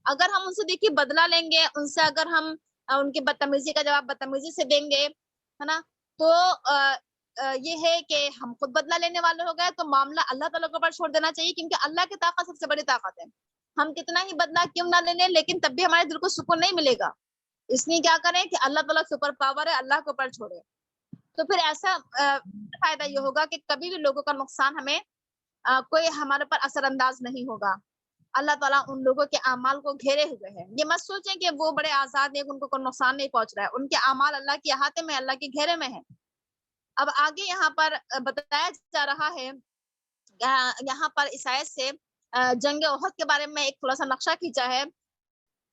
اگر ہم ان سے دیکھیے بدلہ لیں گے، ان سے اگر ہم ان کی بدتمیزی کا جواب بدتمیزی سے دیں گے، ہے نا، تو یہ ہے کہ ہم خود بدلہ لینے والے ہو گئے، تو معاملہ اللہ تعالیٰ کے اوپر چھوڑ دینا چاہیے، کیونکہ اللہ کی طاقت سب سے بڑی طاقت ہے۔ ہم کتنا ہی بدلہ کیوں نہ لے لیں، لیکن تب بھی ہمارے دل کو سکون نہیں ملے گا، اس لیے کیا کریں کہ اللہ تعالیٰ سپر پاور ہے، اللہ کے اوپر چھوڑے۔ تو پھر ایسا فائدہ یہ ہوگا کہ کبھی بھی لوگوں کا نقصان ہمیں کوئی ہمارے پر اثر انداز نہیں ہوگا۔ اللہ تعالیٰ ان لوگوں کے اعمال کو گھیرے ہوئے ہے، یہ مت سوچیں کہ وہ بڑے آزاد ہیں، ان کو کوئی نقصان نہیں پہنچ رہا ہے، ان کے اعمال اللہ کے احاطے میں، اللہ کے گھیرے میں ہے۔ اب آگے یہاں پر بتایا جا رہا ہے، یہاں پر اس آیت سے جنگ احد کے بارے میں ایک تھوڑا سا نقشہ کھینچا ہے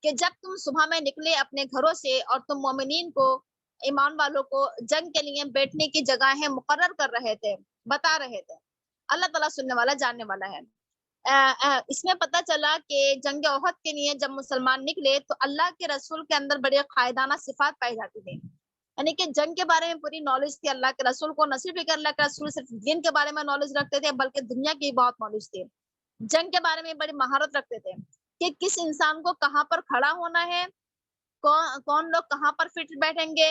کہ جب تم صبح میں نکلے اپنے گھروں سے اور تم مومنین کو، ایمان والوں کو جنگ کے لیے بیٹھنے کی جگہیں مقرر کر رہے تھے، بتا رہے تھے، اللہ تعالیٰ سننے والا جاننے والا ہے۔ اس میں پتہ چلا کہ جنگ احد کے لیے جب مسلمان نکلے تو اللہ کے رسول کے اندر بڑے قائدانہ صفات پائی جاتی تھی، یعنی کہ جنگ کے بارے میں پوری نالج تھی اللہ کے رسول کو، نہ صرف کہ اللہ کے رسول صرف دین کے بارے میں نالج رکھتے تھے بلکہ دنیا کی بہت نالج تھی، جنگ کے بارے میں بڑی مہارت رکھتے تھے کہ کس انسان کو کہاں پر کھڑا ہونا ہے، کون لوگ کہاں پر فٹ بیٹھیں گے،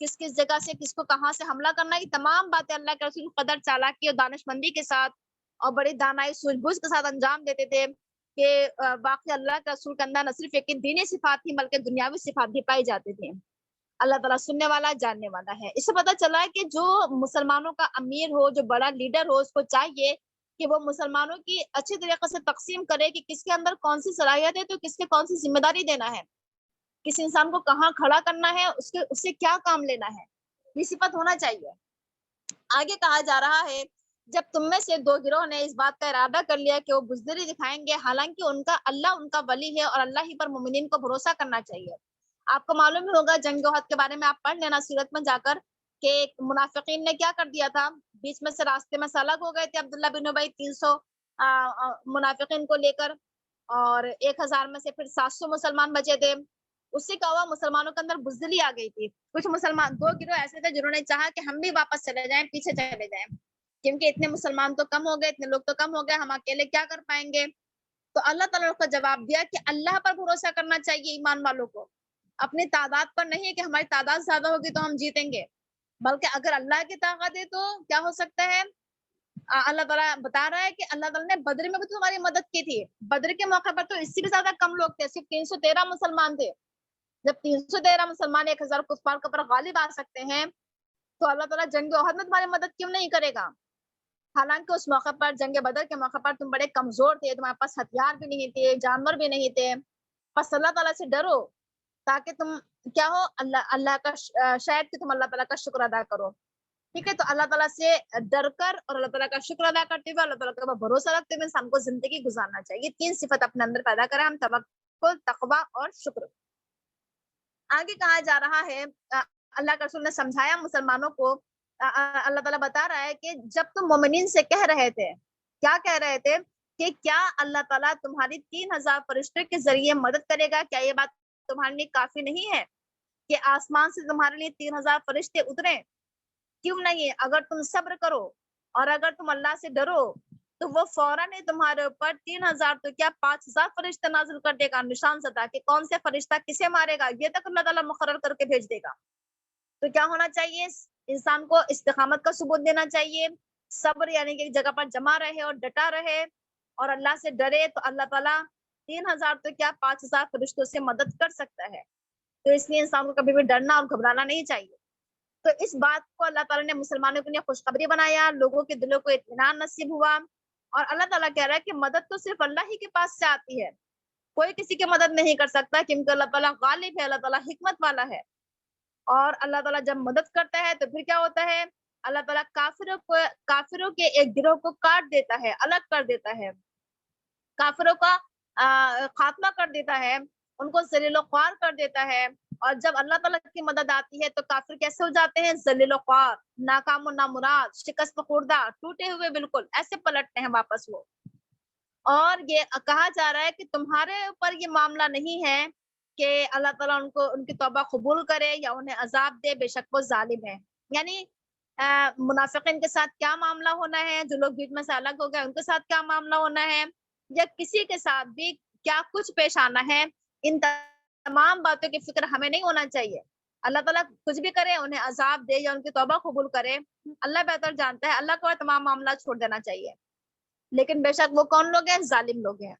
کس جگہ سے کس کو کہاں سے حملہ کرنا ہے، یہ تمام باتیں اللہ کے رسول قدر چالاکی اور دانش مندی کے ساتھ اور بڑی دانائی سوجھ بوجھ کے ساتھ انجام دیتے تھے کہ باقی اللہ کے رسول کے اندر نہ صرف ایک دینی صفات تھی بلکہ دنیاوی صفات بھی پائی جاتی تھی۔ اللہ تعالیٰ سننے والا جاننے والا ہے۔ اس سے پتہ چلا ہے کہ جو مسلمانوں کا امیر ہو، جو بڑا لیڈر ہو، اس کو چاہیے کہ وہ مسلمانوں کی اچھی طریقے سے تقسیم کرے کہ کس کے اندر کون سی صلاحیت ہے تو کس کے کون سی ذمہ داری دینا ہے، کس انسان کو کہاں کھڑا کرنا ہے، اس سے کیا کام لینا ہے، یہ صفت ہونا چاہیے۔ آگے کہا جا رہا ہے جب تم میں سے دو گروہ نے اس بات کا ارادہ کر لیا کہ وہ بزدلی دکھائیں گے، حالانکہ اللہ ان کا ولی ہے اور اللہ ہی پر مومنین کو بھروسہ کرنا چاہیے۔ آپ کو معلوم ہی ہوگا جنگ احد کے بارے میں آپ پڑھ لینا سیرت میں جا کر کہ منافقین نے کیا کر دیا تھا، بیچ میں سے راستے میں سے الگ ہو گئے تھے عبداللہ بن ابی 300 منافقین کو لے کر، اور 1000 میں سے پھر 700 مسلمان بچے تھے۔ اس سے کیا ہوا؟ مسلمانوں کے اندر بزدلی آ گئی تھی، کچھ مسلمان دو گروہ ایسے تھے جنہوں نے چاہا کہ ہم بھی واپس چلے جائیں، پیچھے چلے جائیں، کیونکہ اتنے مسلمان تو کم ہو گئے، اتنے لوگ تو کم ہو گئے، ہم اکیلے کیا کر پائیں گے۔ تو اللہ تعالیٰ کو جواب دیا کہ اللہ پر بھروسہ کرنا چاہیے ایمان والوں کو، اپنی تعداد پر نہیں کہ ہماری تعداد زیادہ ہوگی تو ہم جیتیں گے، بلکہ اگر اللہ کی طاقت ہے تو کیا ہو سکتا ہے۔ اللہ تعالیٰ بتا رہا ہے کہ اللہ تعالیٰ نے بدر میں بھی تمہاری مدد کی تھی، بدر کے موقع پر تو اس سے بھی زیادہ کم لوگ تھے، صرف 313 مسلمان تھے۔ جب 313 مسلمان 1000 کفار کے اوپر غالب آ سکتے ہیں تو اللہ تعالیٰ جنگ احد میں تمہاری مدد کیوں نہیں کرے گا؟ حالانکہ اس موقع پر جنگ بدر کے موقع پر تم بڑے کمزور تھے، تمہارے پاس ہتھیار بھی نہیں تھے، جانور بھی نہیں تھے، بس اللہ تعالیٰ سے ڈرو تاکہ تم کیا ہو، اللہ کا شاید کہ تم اللہ تعالیٰ کا شکر ادا کرو۔ ٹھیک ہے، تو اللہ تعالیٰ سے ڈر کر اور اللہ تعالیٰ کا شکر ادا کرتے ہوئے، اللہ تعالیٰ کا بھروسہ رکھتے ہوئے انسان کو زندگی گزارنا چاہیے۔ 3 صفت اپنے اندر پیدا کریں ہم، توکل، تقویٰ اور شکر۔ آگے کہا جا رہا ہے اللہ کے رسول نے سمجھایا مسلمانوں کو، اللہ تعالیٰ بتا رہا ہے کہ جب تم مومنین سے کہہ رہے تھے، کیا کہہ رہے تھے کہ کیا اللہ تعالیٰ تمہاری 3000 فرشتوں کے ذریعے مدد کرے گا، کیا یہ بات تمہارے لیے کافی نہیں ہے کہ آسمان سے تمہارے لیے 3000 فرشتے اترے؟ کیوں نہیں؟ اگر تم صبر کرو اور اگر تم اللہ سے ڈرو تو وہ فوراً ہی تمہارے اوپر 3000 تو کیا 5000 فرشتے نازل کر دے گا، نشان زدہ کہ کون سے فرشتہ کسے مارے گا یہ تک اللہ تعالیٰ مقرر کر کے بھیج دے گا۔ تو کیا ہونا چاہیے؟ انسان کو استقامت کا ثبوت دینا چاہیے، صبر یعنی کہ ایک جگہ پر جمع رہے اور ڈٹا رہے اور اللہ سے ڈرے تو اللہ تعالیٰ 3000 تو کیا 5000 فرشتوں سے مدد کر سکتا ہے۔ تو اس لیے انسان کو کبھی بھی ڈرنا اور گھبرانا نہیں چاہیے۔ تو اس بات کو اللہ تعالیٰ نے مسلمانوں کے لیے خوشخبری بنایا، لوگوں کے دلوں کو اطمینان نصیب ہوا، اور اللہ تعالیٰ کہہ رہا ہے کہ مدد تو صرف اللہ ہی کے پاس سے آتی ہے، کوئی کسی کی مدد نہیں کر سکتا، کیونکہ اللہ تعالیٰ غالب ہے، اللہ تعالیٰ حکمت والا ہے۔ اور اللہ تعالیٰ جب مدد کرتا ہے تو پھر کیا ہوتا ہے، اللہ تعالیٰ کافروں کے ایک گروہ کو کاٹ دیتا ہے، الگ کر دیتا ہے، کافروں کا خاتمہ کر دیتا ہے، ان کو ذلیل و خوار کر دیتا ہے۔ اور جب اللہ تعالیٰ کی مدد آتی ہے تو کافر کیسے ہو جاتے ہیں، ذلیل و خوار، ناکام و نامراد، شکست خوردہ، ٹوٹے ہوئے، بالکل ایسے پلٹتے ہیں واپس وہ۔ اور یہ کہا جا رہا ہے کہ تمہارے اوپر یہ معاملہ نہیں ہے کہ اللہ تعالیٰ ان کی توبہ قبول کرے یا انہیں عذاب دے، بے شک وہ ظالم ہے۔ یعنی منافقین کے ساتھ کیا معاملہ ہونا ہے، جو لوگ بیچ میں سے الگ ہو گئے ان کے ساتھ کیا معاملہ ہونا ہے، یا کسی کے ساتھ بھی کیا کچھ پیش آنا ہے، ان تمام باتوں کی فکر ہمیں نہیں ہونا چاہیے۔ اللہ تعالیٰ کچھ بھی کرے، انہیں عذاب دے یا ان کی توبہ قبول کرے، اللہ بہتر جانتا ہے، اللہ کو تمام معاملہ چھوڑ دینا چاہیے۔ لیکن بے شک وہ کون لوگ ہیں، ظالم لوگ ہیں۔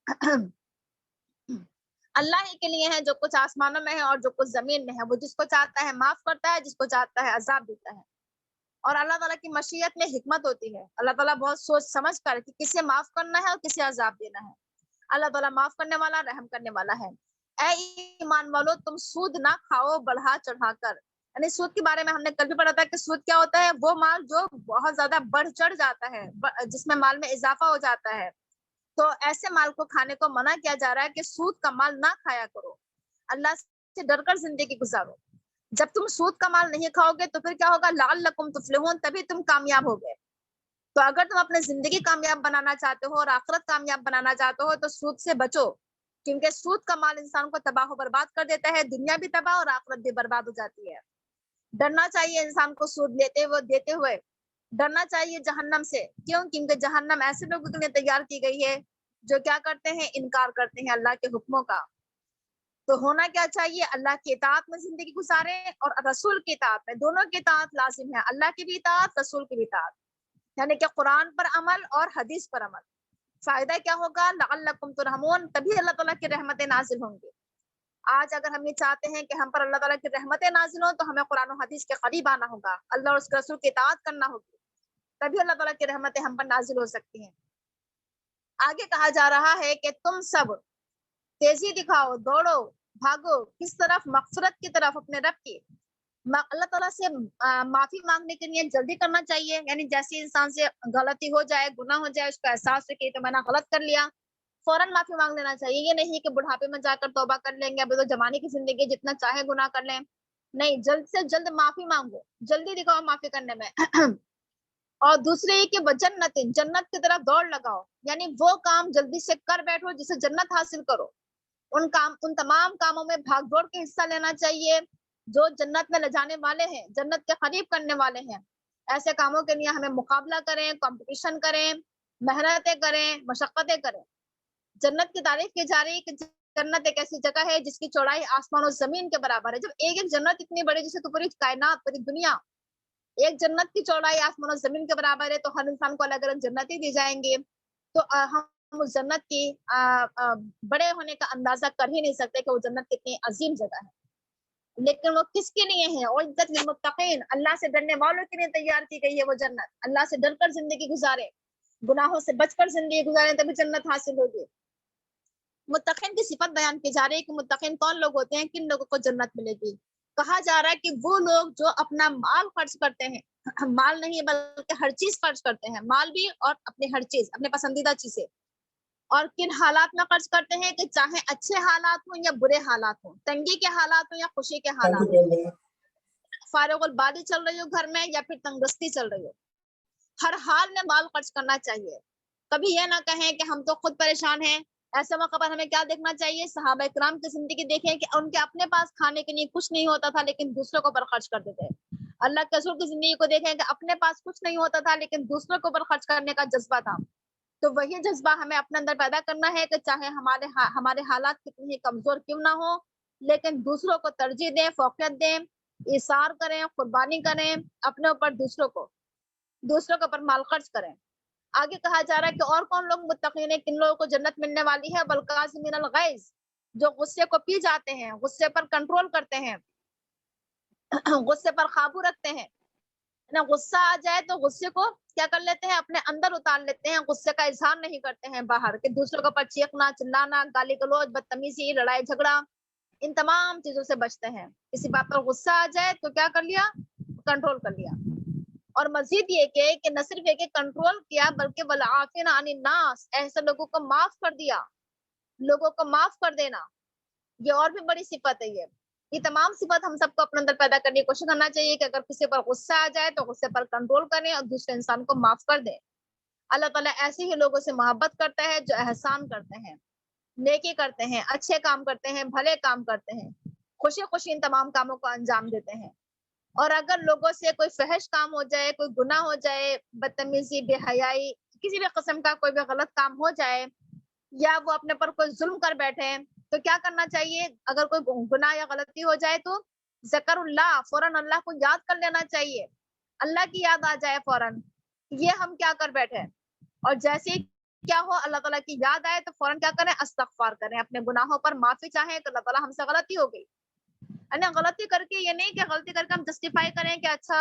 اللہ ہی کے لیے ہے جو کچھ آسمانوں میں ہے اور جو کچھ زمین میں ہے، وہ جس کو چاہتا ہے معاف کرتا ہے، جس کو چاہتا ہے عذاب دیتا ہے۔ اور اللہ تعالیٰ کی مشیت میں حکمت ہوتی ہے، اللہ تعالیٰ بہت سوچ سمجھ کر کہ کسے معاف کرنا ہے اور کسے عذاب دینا ہے۔ اللہ تعالیٰ معاف کرنے والا، رحم کرنے والا ہے۔ اے ایمان والو، تم سود نہ کھاؤ بڑھا چڑھا کر۔ یعنی سود کے بارے میں ہم نے کل بھی پڑھا تھا کہ سود کیا ہوتا ہے، وہ مال جو بہت زیادہ بڑھ چڑھ جاتا ہے، جس میں مال میں اضافہ ہو جاتا ہے، تو ایسے مال کو کھانے کو منع کیا جا رہا ہے کہ سود کا مال نہ کھایا کرو، اللہ سے ڈر کر زندگی گزارو۔ جب تم سود کا مال نہیں کھاؤ گے تو پھر کیا ہوگا، لعلکم تفلحون، تبھی تم کامیاب ہوگے۔ تو اگر تم اپنے زندگی کامیاب بنانا چاہتے ہو اور آخرت کامیاب بنانا چاہتے ہو تو سود سے بچو، کیونکہ سود کا مال انسان کو تباہ و برباد کر دیتا ہے، دنیا بھی تباہ اور آخرت بھی برباد ہو جاتی ہے۔ ڈرنا چاہیے انسان کو سود دیتے ہوئے، ڈرنا چاہیے جہنم سے، کیوں؟ کیونکہ جہنم ایسے لوگوں کے لیے تیار کی گئی ہے جو کیا کرتے ہیں، انکار کرتے ہیں اللہ کے حکموں کا۔ تو ہونا کیا چاہیے، اللہ کی اطاعت میں زندگی گزارے اور رسول کی اطاعت میں، دونوں کی اطاعت لازم ہے، اللہ کی بھی اطاعت، رسول کی بھی اطاعت، یعنی کہ قرآن پر عمل اور حدیث پر عمل۔ فائدہ کیا ہوگا، لعلکم ترحمون، تبھی اللہ تعالیٰ کی رحمتیں نازل ہوں گی۔ آج اگر ہم یہ چاہتے ہیں کہ ہم پر اللہ تعالیٰ کی رحمتیں نازل ہوں تو ہمیں قرآن و حدیث کے قریب آنا ہوگا، اللہ اور اس کے رسول کی اطاعت کرنا ہوگی، تبھی اللہ تعالیٰ کی رحمتیں ہم پر نازل ہو سکتی ہیں۔ آگے کہا جا رہا ہے کہ تم سب تیزی دکھاؤ، دوڑو، بھاگو، کس طرف، مغفرت کی طرف، اپنے رب کی۔ اللہ تعالیٰ سے معافی مانگنے کے لیے جلدی کرنا چاہیے، یعنی جیسے انسان سے غلطی ہو جائے، گناہ ہو جائے، اس کا احساس ہے کہ تو میں نے غلط کر لیا، فوراً معافی مانگ لینا چاہیے۔ یہ نہیں کہ بڑھاپے میں جا کر توبہ کر لیں گے، ابھی تو جوانی کی زندگی، جتنا چاہے گناہ کر لیں، نہیں، جلد سے جلد معافی مانگو، جلدی دکھاؤ معافی کرنے میں۔ اور دوسرے یہ کہ جنت کی طرف دوڑ لگاؤ، یعنی وہ کام جلدی سے کر بیٹھو جسے جنت حاصل کرو، ان تمام کاموں میں بھاگ دوڑ کے حصہ لینا چاہیے جو جنت میں لے جانے والے ہیں، جنت کے قریب کرنے والے ہیں۔ ایسے کاموں کے لیے ہمیں مقابلہ کریں، کمپٹیشن کریں، محنتیں کریں، مشقتیں کریں۔ جنت کی تعریف کی جا رہی ہے کہ جنت ایک ایسی جگہ ہے جس کی چوڑائی آسمان و زمین کے برابر ہے۔ جب ایک جنت اتنی بڑی جسے تو پوری کائنات، پوری دنیا، ایک جنت کی چوڑائی آسمان و زمین کے برابر ہے، تو ہر انسان کو الگ الگ جنتی دی جائیں گے، تو ہم اس جنت کی بڑے ہونے کا اندازہ کر ہی نہیں سکتے کہ وہ جنت کتنی عظیم جگہ ہے۔ لیکن وہ کس کے لیے ہے، اعدت للمتقین، اللہ سے ڈرنے والوں کے لیے تیار کی گئی ہے وہ جنت۔ اللہ سے ڈر کر زندگی گزارے، گناہوں سے بچ کر زندگی گزارے، تبھی جنت حاصل ہوگی۔ متقین کی صفت بیان کی جا رہی ہے کہ متقین کون لوگ ہوتے ہیں، کن لوگوں کو جنت ملے گی۔ کہا جا رہا ہے کہ وہ لوگ جو اپنا مال خرچ کرتے ہیں، مال نہیں بلکہ ہر چیز خرچ کرتے ہیں، مال بھی اور اپنے ہر چیز، اپنے پسندیدہ چیزیں، اور کن حالات میں خرچ کرتے ہیں کہ چاہے اچھے حالات ہوں یا برے حالات ہوں، تنگی کے حالات ہوں یا خوشی کے حالات ہوں، فارغ البادی چل رہی ہو گھر میں یا پھر تنگستی چل رہی ہو، ہر حال میں مال خرچ کرنا چاہیے۔ کبھی یہ نہ کہیں کہ ہم تو خود پریشان ہیں۔ ایسے موقع پر ہمیں کیا دیکھنا چاہیے، صحابہ کرام کی زندگی دیکھیں کہ ان کے اپنے پاس کھانے کے لیے کچھ نہیں ہوتا تھا لیکن دوسروں کے اوپر خرچ کرتے تھے۔ اللہ کے رسول کی زندگی کو دیکھیں کہ اپنے پاس کچھ نہیں ہوتا تھا لیکن دوسروں کے اوپر خرچ کرنے کا جذبہ تھا۔ تو وہی جذبہ ہمیں اپنے اندر پیدا کرنا ہے کہ چاہے ہمارے حالات کتنے ہی کمزور کیوں نہ ہو، لیکن دوسروں کو ترجیح دیں، فوقیت دیں، ایثار کریں، قربانی کریں، اپنے اوپر دوسروں کے اوپر مال خرچ کریں۔ آگے کہا جا رہا ہے کہ اور کون لوگ متقین ہیں، کن لوگوں کو جنت ملنے والی ہے، والقاظمین الغیظ، جو غصے کو پی جاتے ہیں، غصے پر کنٹرول کرتے ہیں، غصے پر قابو رکھتے ہیں۔
نا غصہ آ جائے تو غصے کو کیا کر لیتے ہیں، اپنے اندر اتار لیتے ہیں، غصے کا اظہار نہیں کرتے ہیں باہر، کہ دوسروں کے اوپر چیخنا، چلانا، گالی گلوچ، بدتمیزی، لڑائی جھگڑا، ان تمام چیزوں سے بچتے ہیں۔ کسی بات پر غصہ آ جائے تو کیا کر لیا، کنٹرول کر لیا۔ اور مزید یہ کہ نہ صرف یہ کہ کنٹرول کیا، بلکہ والعافین عن الناس، ایسے لوگوں کو معاف کر دیا، لوگوں کو معاف کر دینا، یہ اور بھی بڑی صفت ہے۔ یہ تمام صفت ہم سب کو اپنے اندر پیدا کرنے کی کوشش کرنا چاہیے کہ اگر کسی پر غصہ آ جائے تو غصے پر کنٹرول کریں اور دوسرے انسان کو معاف کر دیں۔ اللہ تعالیٰ ایسے ہی لوگوں سے محبت کرتا ہے جو احسان کرتے ہیں، نیکی کرتے ہیں، اچھے کام کرتے ہیں، بھلے کام کرتے ہیں، خوشی خوشی ان تمام کاموں کو انجام دیتے ہیں۔ اور اگر لوگوں سے کوئی فحش کام ہو جائے، کوئی گناہ ہو جائے، بدتمیزی، بے حیائی، کسی بھی قسم کا کوئی بھی غلط کام ہو جائے، یا وہ اپنے پر کوئی ظلم کر بیٹھے، تو کیا کرنا چاہیے؟ اگر کوئی گناہ یا غلطی ہو جائے تو ذکر اللہ، فوراً اللہ کو یاد کر لینا چاہیے، اللہ کی یاد آ جائے فوراً، یہ ہم کیا کر بیٹھے، اور جیسے ہی کیا ہو اللہ تعالیٰ کی یاد آئے تو فوراً کیا کریں، استغفار کریں، اپنے گناہوں پر معافی چاہیں کہ اللہ تعالیٰ ہم سے غلطی ہو گئی۔ غلطی کر کے یہ نہیں کہ غلطی کر کے ہم جسٹیفائی کریں کہ اچھا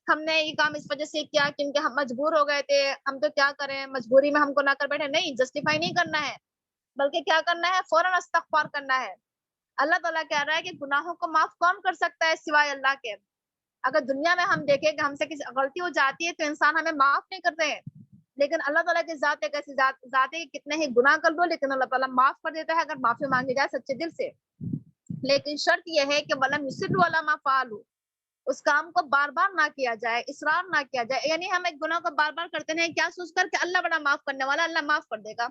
ہم نے یہ کام اس وجہ سے کیا کیونکہ ہم مجبور ہو گئے تھے، ہم تو کیا کریں، مجبوری میں ہم کو نہ کر بیٹھے، نہیں، جسٹیفائی نہیں کرنا ہے، بلکہ کیا کرنا ہے، فوراً استغفار کرنا ہے۔ اللہ تعالیٰ کہہ رہا ہے کہ گناہوں کو معاف کون کر سکتا ہے سوائے اللہ کے۔ اگر دنیا میں ہم دیکھیں کہ ہم سے کسی غلطی ہو جاتی ہے تو انسان ہمیں معاف نہیں کرتے ہیں، لیکن اللہ تعالیٰ کی ذات ایک ایسی ذات ہے کہ کتنے ہی گناہ کر دو لیکن اللہ تعالیٰ معاف کر دیتا ہے اگر معافی مانگی جائے سچے دل سے۔ لیکن شرط یہ ہے کہ وَلَمْ يُصِرُّوا عَلَىٰ مَا فَعَلُوا، اس کام کو بار بار نہ کیا جائے، اصرار نہ کیا جائے، یعنی ہم ایک گناہ کو بار بار کرتے ہیں کیا سوچ کر کہ اللہ بڑا معاف کرنے والا، اللہ معاف کر دے گا،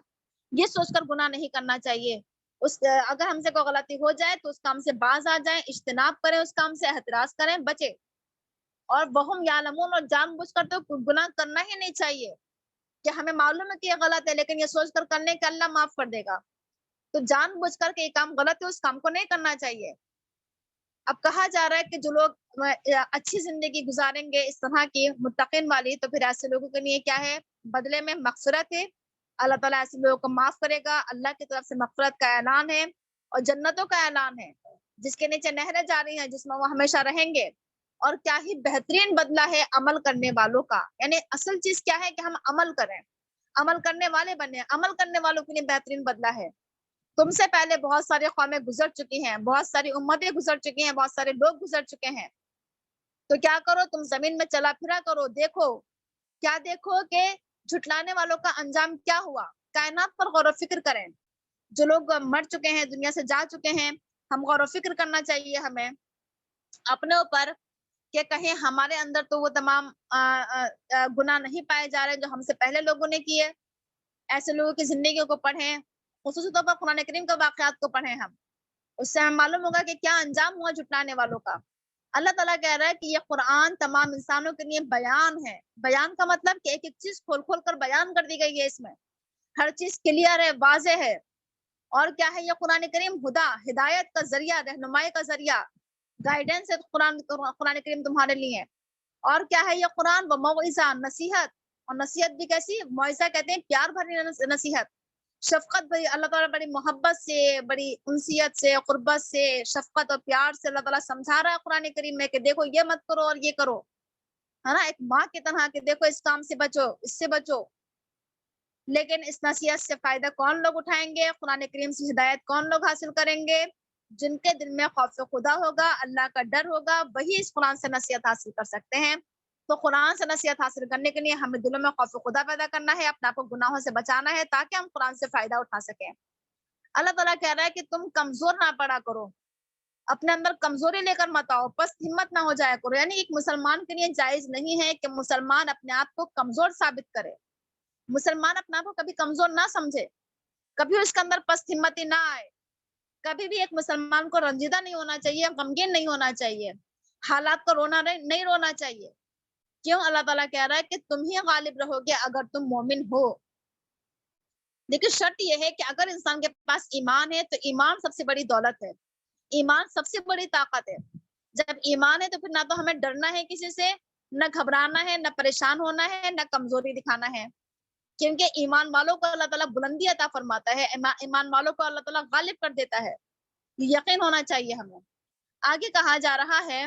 یہ سوچ کر گناہ نہیں کرنا چاہیے۔ اگر ہم سے کوئی غلطی ہو جائے تو اس کام سے باز آ جائیں، اجتناب کریں، اس کام سے احتراز کریں، بچے۔ اور وہم یعلمون، اور جان بوجھ کر تو گناہ کرنا ہی نہیں چاہیے کہ ہمیں معلوم ہے کہ یہ غلط ہے لیکن یہ سوچ کر کرنے کہ اللہ معاف کر دے گا، تو جان بوجھ کر کہ یہ کام غلط ہے اس کام کو نہیں کرنا چاہیے۔ اب کہا جا رہا ہے کہ جو لوگ اچھی زندگی گزاریں گے اس طرح کی متقین والی، تو پھر ایسے لوگوں کے لیے کیا ہے، بدلے میں مغفرت ہے، اللہ تعالیٰ ایسے لوگوں کو معاف کرے گا، اللہ کی طرف سے مغفرت کا اعلان ہے اور جنتوں کا اعلان ہے جس کے نیچے نہریں جاری ہیں جس میں وہ ہمیشہ رہیں گے۔ اور کیا ہی بہترین بدلہ ہے عمل کرنے والوں کا، یعنی اصل چیز کیا ہے کہ ہم عمل کریں، عمل کرنے والے بنے، عمل کرنے والوں کے لیے بہترین بدلہ ہے۔ تم سے پہلے بہت ساری قومیں گزر چکی ہیں، بہت ساری امتیں گزر چکی ہیں، بہت سارے لوگ گزر چکے ہیں، تو کیا کرو، تم زمین میں چلا پھرا کرو، دیکھو، کیا دیکھو کہ جھٹلانے والوں کا انجام کیا ہوا، کائنات پر غور و فکر کریں، جو لوگ مر چکے ہیں، دنیا سے جا چکے ہیں، ہم غور و فکر کرنا چاہیے ہمیں اپنے اوپر کہ کہیں ہمارے اندر تو وہ تمام گناہ نہیں پائے جا رہے جو ہم سے پہلے لوگوں نے کیے۔ ایسے لوگوں کی زندگیوں کو پڑھیں، خصوصی طور پر قرآن کریم کے واقعات کو پڑھیں ہم، اس سے ہمیں معلوم ہوگا کہ کیا انجام ہوا جھٹلانے والوں کا۔ اللہ تعالیٰ کہہ رہا ہے کہ یہ قرآن تمام انسانوں کے لیے بیان ہے، بیان کا مطلب کہ ایک ایک چیز کھول کھول کر بیان کر دی گئی ہے، اس میں ہر چیز کلیئر ہے، واضح ہے۔ اور کیا ہے یہ قرآن کریم، ہدا، ہدایت کا ذریعہ، رہنمائی کا ذریعہ، گائیڈنس ہے قرآن کریم تمہارے لیے۔ اور کیا ہے یہ قرآن، وہ موعظہ، نصیحت، اور نصیحت بھی کیسی، معجزہ کہتے ہیں پیار بھری نصیحت، شفقت بھری، اللہ تعالیٰ بڑی محبت سے، بڑی انسیت سے، قربت سے، شفقت اور پیار سے اللہ تعالیٰ سمجھا رہا ہے قرآن کریم میں کہ دیکھو یہ مت کرو اور یہ کرو، ہے نا، ایک ماں کی طرح کہ دیکھو اس کام سے بچو، اس سے بچو۔ لیکن اس نصیحت سے فائدہ کون لوگ اٹھائیں گے، قرآن کریم سے ہدایت کون لوگ حاصل کریں گے؟ جن کے دل میں خوف خدا ہوگا، اللہ کا ڈر ہوگا، وہی اس قرآن سے نصیحت حاصل کر سکتے ہیں۔ تو قرآن سے نصیحت حاصل کرنے کے لیے ہمیں دلوں میں خوف خدا پیدا کرنا ہے، اپنے آپ کو گناہوں سے بچانا ہے تاکہ ہم قرآن سے فائدہ اٹھا سکیں۔ اللہ تعالیٰ کہہ رہا ہے کہ تم کمزور نہ پڑا کرو، اپنے اندر کمزوری لے کر مت آؤ، پس ہمت نہ ہو جایا کرو، یعنی ایک مسلمان کے لیے جائز نہیں ہے کہ مسلمان اپنے آپ کو کمزور ثابت کرے، مسلمان اپنے آپ کو کبھی کمزور نہ سمجھے، کبھی اس کے اندر پست ہمتی نہ آئے، کبھی بھی ایک مسلمان کو رنجیدہ نہیں ہونا چاہیے، غمگین نہیں ہونا چاہیے، حالات کو نہیں رونا چاہیے۔ کیوں؟ اللہ تعالیٰ کہہ رہا ہے کہ تم ہی غالب رہو گے اگر تم مومن ہو۔ لیکن شرط یہ ہے کہ اگر انسان کے پاس ایمان ہے تو ایمان سب سے بڑی دولت ہے، ایمان سب سے بڑی طاقت ہے۔ جب ایمان ہے تو پھر نہ تو ہمیں ڈرنا ہے کسی سے، نہ گھبرانا ہے، نہ پریشان ہونا ہے، نہ کمزوری دکھانا ہے، کیونکہ ایمان والوں کو اللہ تعالیٰ بلندی عطا فرماتا ہے، ایمان والوں کو اللہ تعالیٰ غالب کر دیتا ہے، یقین ہونا چاہیے ہمیں۔ آگے کہا جا رہا ہے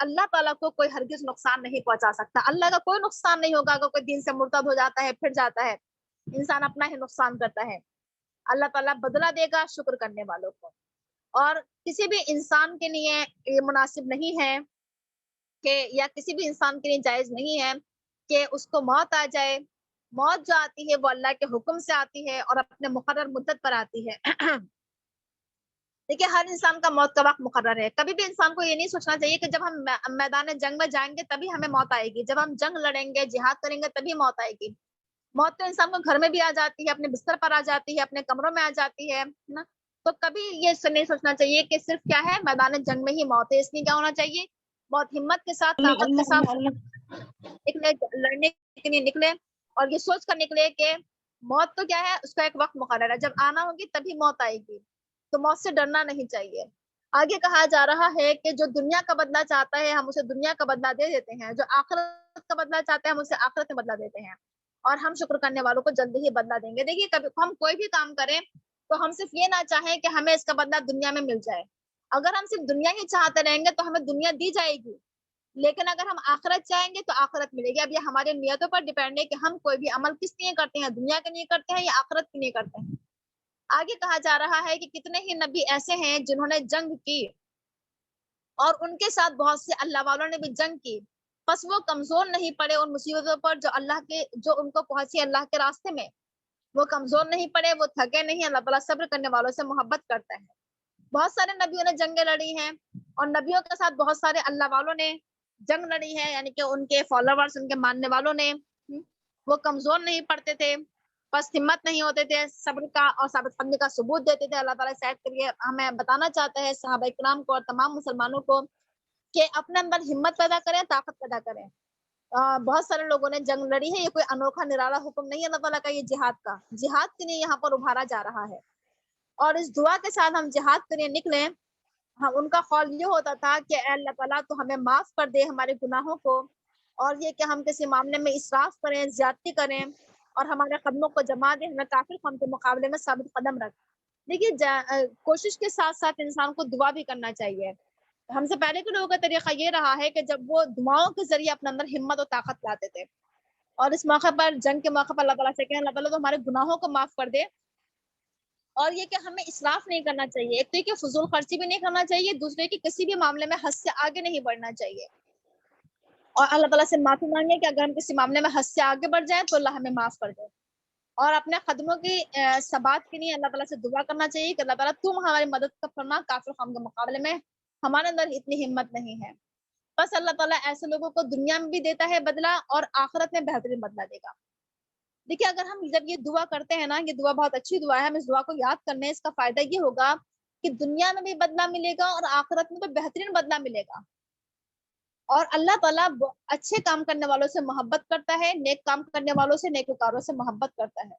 اللہ تعالیٰ کو کوئی ہرگز نقصان نہیں پہنچا سکتا. اللہ کا کوئی نقصان نہیں ہوگا اگر کوئی دین سے مرتد ہو جاتا ہے, پھر جاتا ہے. انسان اپنا ہی نقصان کرتا ہے. اللہ تعالیٰ بدلہ دے گا شکر کرنے والوں کو. اور کسی بھی انسان کے لیے یہ مناسب نہیں ہے کہ, یا کسی بھی انسان کے لیے جائز نہیں ہے کہ اس کو موت آ جائے. موت جو آتی ہے وہ اللہ کے حکم سے آتی ہے اور اپنے مقرر مدت پر آتی ہے. دیکھیے ہر انسان کا موت کا وقت مقرر ہے. کبھی بھی انسان کو یہ نہیں سوچنا چاہیے کہ جب ہم میدان جنگ میں جائیں گے تبھی ہمیں موت آئے گی, جب ہم جنگ لڑیں گے, جہاد کریں گے تبھی موت آئے گی. موت تو انسان کو گھر میں بھی آ جاتی ہے, اپنے بستر پر آ جاتی ہے, اپنے کمروں میں آ جاتی ہے نا. تو کبھی یہ نہیں سوچنا چاہیے کہ صرف کیا ہے میدان جنگ میں ہی موت ہے. اس لیے کیا ہونا چاہیے, بہت ہمت کے ساتھ, طاقت کے ساتھ نکلے, لڑنے کے لیے نکلے, اور یہ سوچ کر نکلے کہ موت تو کیا ہے, اس کا ایک وقت مقرر ہے, جب آنا ہوگی تبھی موت آئے گی. تو موت سے ڈرنا نہیں چاہیے. آگے کہا جا رہا ہے کہ جو دنیا کا بدلہ چاہتا ہے ہم اسے دنیا کا بدلہ دے دیتے ہیں, جو آخرت کا بدلہ چاہتا ہے ہم اسے آخرت میں بدلہ دیتے ہیں, اور ہم شکر کرنے والوں کو جلدی ہی بدلہ دیں گے. دیکھیے کبھی ہم کوئی بھی کام کریں تو ہم صرف یہ نہ چاہیں کہ ہمیں اس کا بدلہ دنیا میں مل جائے. اگر ہم صرف دنیا ہی چاہتے رہیں گے تو ہمیں دنیا دی جائے گی, لیکن اگر ہم آخرت چاہیں گے تو آخرت ملے گی. اب یہ ہمارے نیتوں پر ڈیپینڈ ہے کہ ہم کوئی بھی عمل کس لیے کرتے ہیں, دنیا کے لیے کرتے ہیں یا آخرت کے لیے کرتے ہیں. آگے کہا جا رہا ہے کہ کتنے ہی نبی ایسے ہیں جنہوں نے جنگ کی اور ان کے ساتھ بہت سے اللہ والوں نے بھی جنگ کی, بس وہ کمزور نہیں پڑے ان مصیبتوں پر جو ان کو پہنچی اللہ کے راستے میں. وہ کمزور نہیں پڑے, وہ تھکے نہیں. اللہ تعالیٰ صبر کرنے والوں سے محبت کرتا ہے. بہت سارے نبیوں نے جنگیں لڑی ہیں اور نبیوں کے ساتھ بہت سارے اللہ والوں نے جنگ لڑی ہے, یعنی کہ ان کے فالوورز, ان کے ماننے والوں نے. وہ کمزور نہیں پڑتے تھے, بس ہمت نہیں ہوتے تھے, صبر کا اور ثابت قدمی کا ثبوت دیتے تھے. اللہ تعالیٰ شاید کے لیے ہمیں بتانا چاہتا ہے صحابہ کرام کو اور تمام مسلمانوں کو کہ اپنے اندر ہمت پیدا کریں, طاقت پیدا کریں. بہت سارے لوگوں نے جنگ لڑی ہے, یہ کوئی انوکھا نرالا حکم نہیں ہے اللہ تعالیٰ کا. یہ جہاد کے لیے یہاں پر ابھارا جا رہا ہے. اور اس دعا کے ساتھ ہم جہاد کے لیے نکلیں. ان کا قول یہ ہوتا تھا کہ اے اللہ تعالیٰ تو ہمیں معاف کر دے ہمارے گناہوں کو, اور یہ کہ ہم کسی معاملے میں اسراف کریں, زیادتی کریں, اور ہمارے قدموں کو جما دے, ہمیں کافر قوم کے مقابلے میں ثابت قدم رکھ. دیکھیے کوشش کے ساتھ ساتھ انسان کو دعا بھی کرنا چاہیے. ہم سے پہلے کے لوگوں کا طریقہ یہ رہا ہے کہ جب وہ دعاؤں کے ذریعے اپنے اندر ہمت اور طاقت لاتے تھے, اور اس موقع پر, جنگ کے موقع پر, اللہ تعالیٰ سے کہیں اللہ تعالیٰ تو ہمارے گناہوں کو معاف کر دے. اور یہ کہ ہمیں اسراف نہیں کرنا چاہیے, ایک تو کہ فضول خرچی بھی نہیں کرنا چاہیے, دوسرے کہ کسی بھی معاملے میں حد سے آگے نہیں بڑھنا چاہیے. اور اللہ تعالیٰ سے معافی مانگے کہ اگر ہم کسی معاملے میں حد سے آگے بڑھ جائیں تو اللہ ہمیں معاف کر دے. اور اپنے قدموں کی ثبات کے لیے اللہ تعالیٰ سے دعا کرنا چاہیے کہ اللہ تعالیٰ تم ہماری مدد کا فرما, کافر قوم کے مقابلے میں ہمارے اندر اتنی ہمت نہیں ہے. بس اللہ تعالیٰ ایسے لوگوں کو دنیا میں بھی دیتا ہے بدلہ, اور آخرت میں بہترین بدلہ دے گا. دیکھیے اگر ہم جب یہ دعا کرتے ہیں نا, یہ دعا بہت اچھی دعا ہے, ہم اس دعا کو یاد کرنے ہیں. اس کا فائدہ یہ ہوگا کہ دنیا میں بھی بدلہ ملے گا اور آخرت میں تو بہترین بدلہ ملے گا. اور اللہ تعالیٰ اچھے کام کرنے والوں سے محبت کرتا ہے, نیک کام کرنے والوں سے, نیکوکاروں سے محبت کرتا ہے.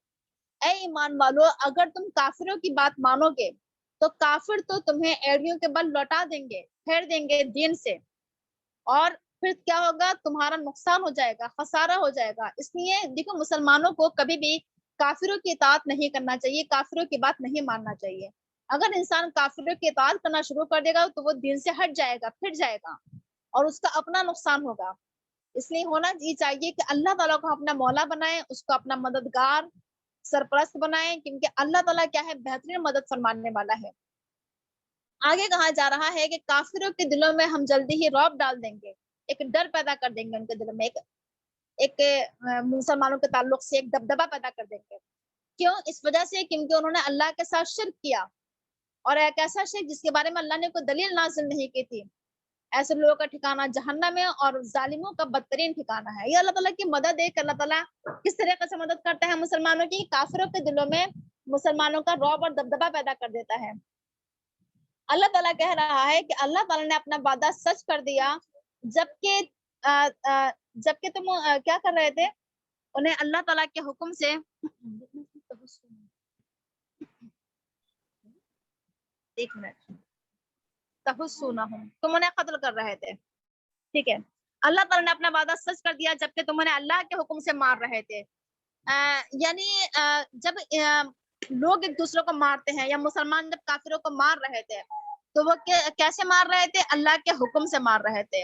اے ایمان والو, اگر تم کافروں کی بات مانو گے تو کافر تو تمہیں ایڑیوں کے بل لوٹا دیں گے, پھیر دیں گے دین سے, اور پھر کیا ہوگا, تمہارا نقصان ہو جائے گا, خسارہ ہو جائے گا. اس لیے دیکھو مسلمانوں کو کبھی بھی کافروں کی اطاعت نہیں کرنا چاہیے, کافروں کی بات نہیں ماننا چاہیے. اگر انسان کافروں کی اطاعت کرنا شروع کر دے گا تو وہ دین سے ہٹ جائے گا, پھر جائے گا, اور اس کا اپنا نقصان ہوگا. اس لیے ہونا یہ چاہیے کہ اللہ تعالیٰ کو اپنا مولا بنائیں, اس کو اپنا مددگار, سرپرست بنائیں, کیونکہ اللہ تعالیٰ کیا ہے, بہترین مدد فرمانے والا ہے. آگے کہا جا رہا ہے کہ کافروں کے دلوں میں ہم جلدی ہی رعب ڈال دیں گے, ایک ڈر پیدا کر دیں گے ان کے دلوں میں, ایک مسلمانوں کے تعلق سے ایک دبدبہ پیدا کر دیں گے. کیوں؟ اس وجہ سے کیونکہ انہوں نے اللہ کے ساتھ شرک کیا, اور ایک ایسا شرک جس کے بارے میں اللہ نے کوئی دلیل نازل نہیں کی تھی. ایسے لوگوں کا ٹھکانہ جہنم ہے, اور ظالموں کا بدترین ٹھکانہ ہے. یہ اللہ تعالیٰ کی مدد ہے کہ اللہ تعالیٰ کس طریقے سے مدد کرتا ہے مسلمانوں کی, کافروں کے دلوں میں مسلمانوں کا رعب اور دبدبہ پیدا کر دیتا ہے. اللہ تعالیٰ کہہ رہا ہے کہ اللہ تعالیٰ نے اپنا وعدہ سچ کر دیا, جبکہ تم کیا کر رہے تھے, انہیں اللہ تعالیٰ کے حکم سے ایک منٹ, تم انہیں قتل کر رہے تھے. ٹھیک ہے, اللہ تعالیٰ نے اپنا وعدہ سچ کر دیا جبکہ تم انہیں اللہ کے حکم سے مار رہے تھے. یعنی جب لوگ ایک دوسرے کو مارتے ہیں, یا مسلمان جب کافروں کو مار رہے تھے, تو وہ کیسے مار رہے تھے, اللہ کے حکم سے مار رہے تھے.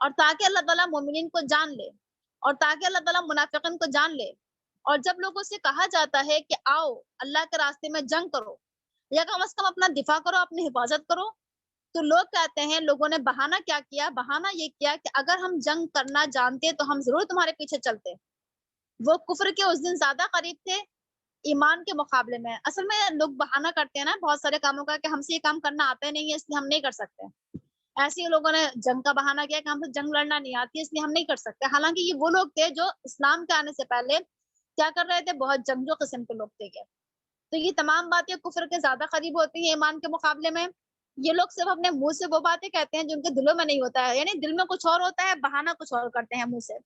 اور تاکہ اللہ تعالیٰ مومنین کو جان لے اور تاکہ اللہ تعالیٰ منافقین کو جان لے. اور جب لوگوں سے کہا جاتا ہے کہ آؤ اللہ کے راستے میں جنگ کرو یا کم از کم اپنا دفاع کرو، اپنی حفاظت کرو، تو لوگ کہتے ہیں، لوگوں نے بہانہ کیا کیا؟ بہانہ یہ کیا کہ اگر ہم جنگ کرنا جانتے تو ہم ضرور تمہارے پیچھے چلتے. وہ کفر کے اس دن زیادہ قریب تھے ایمان کے مقابلے میں. اصل میں لوگ بہانہ کرتے ہیں نا بہت سارے کاموں کا کہ ہم سے یہ کام کرنا آتا ہے نہیں ہے اس لیے ہم نہیں کر سکتے. ایسے ہی لوگوں نے جنگ کا بہانہ کیا کہ ہم سے جنگ لڑنا نہیں آتی اس لیے ہم نہیں کر سکتے. حالانکہ یہ وہ لوگ تھے جو اسلام کے آنے سے پہلے کیا کر رہے تھے؟ بہت جنگجو قسم کے لوگ تھے. تو یہ تمام باتیں کفر کے زیادہ قریب ہوتی ہیں ایمان کے مقابلے میں. یہ لوگ صرف اپنے منہ سے وہ باتیں کہتے ہیں جو ان کے دلوں میں نہیں ہوتا ہے، یعنی دل میں کچھ اور ہوتا ہے، بہانہ کچھ اور کرتے ہیں منہ سے.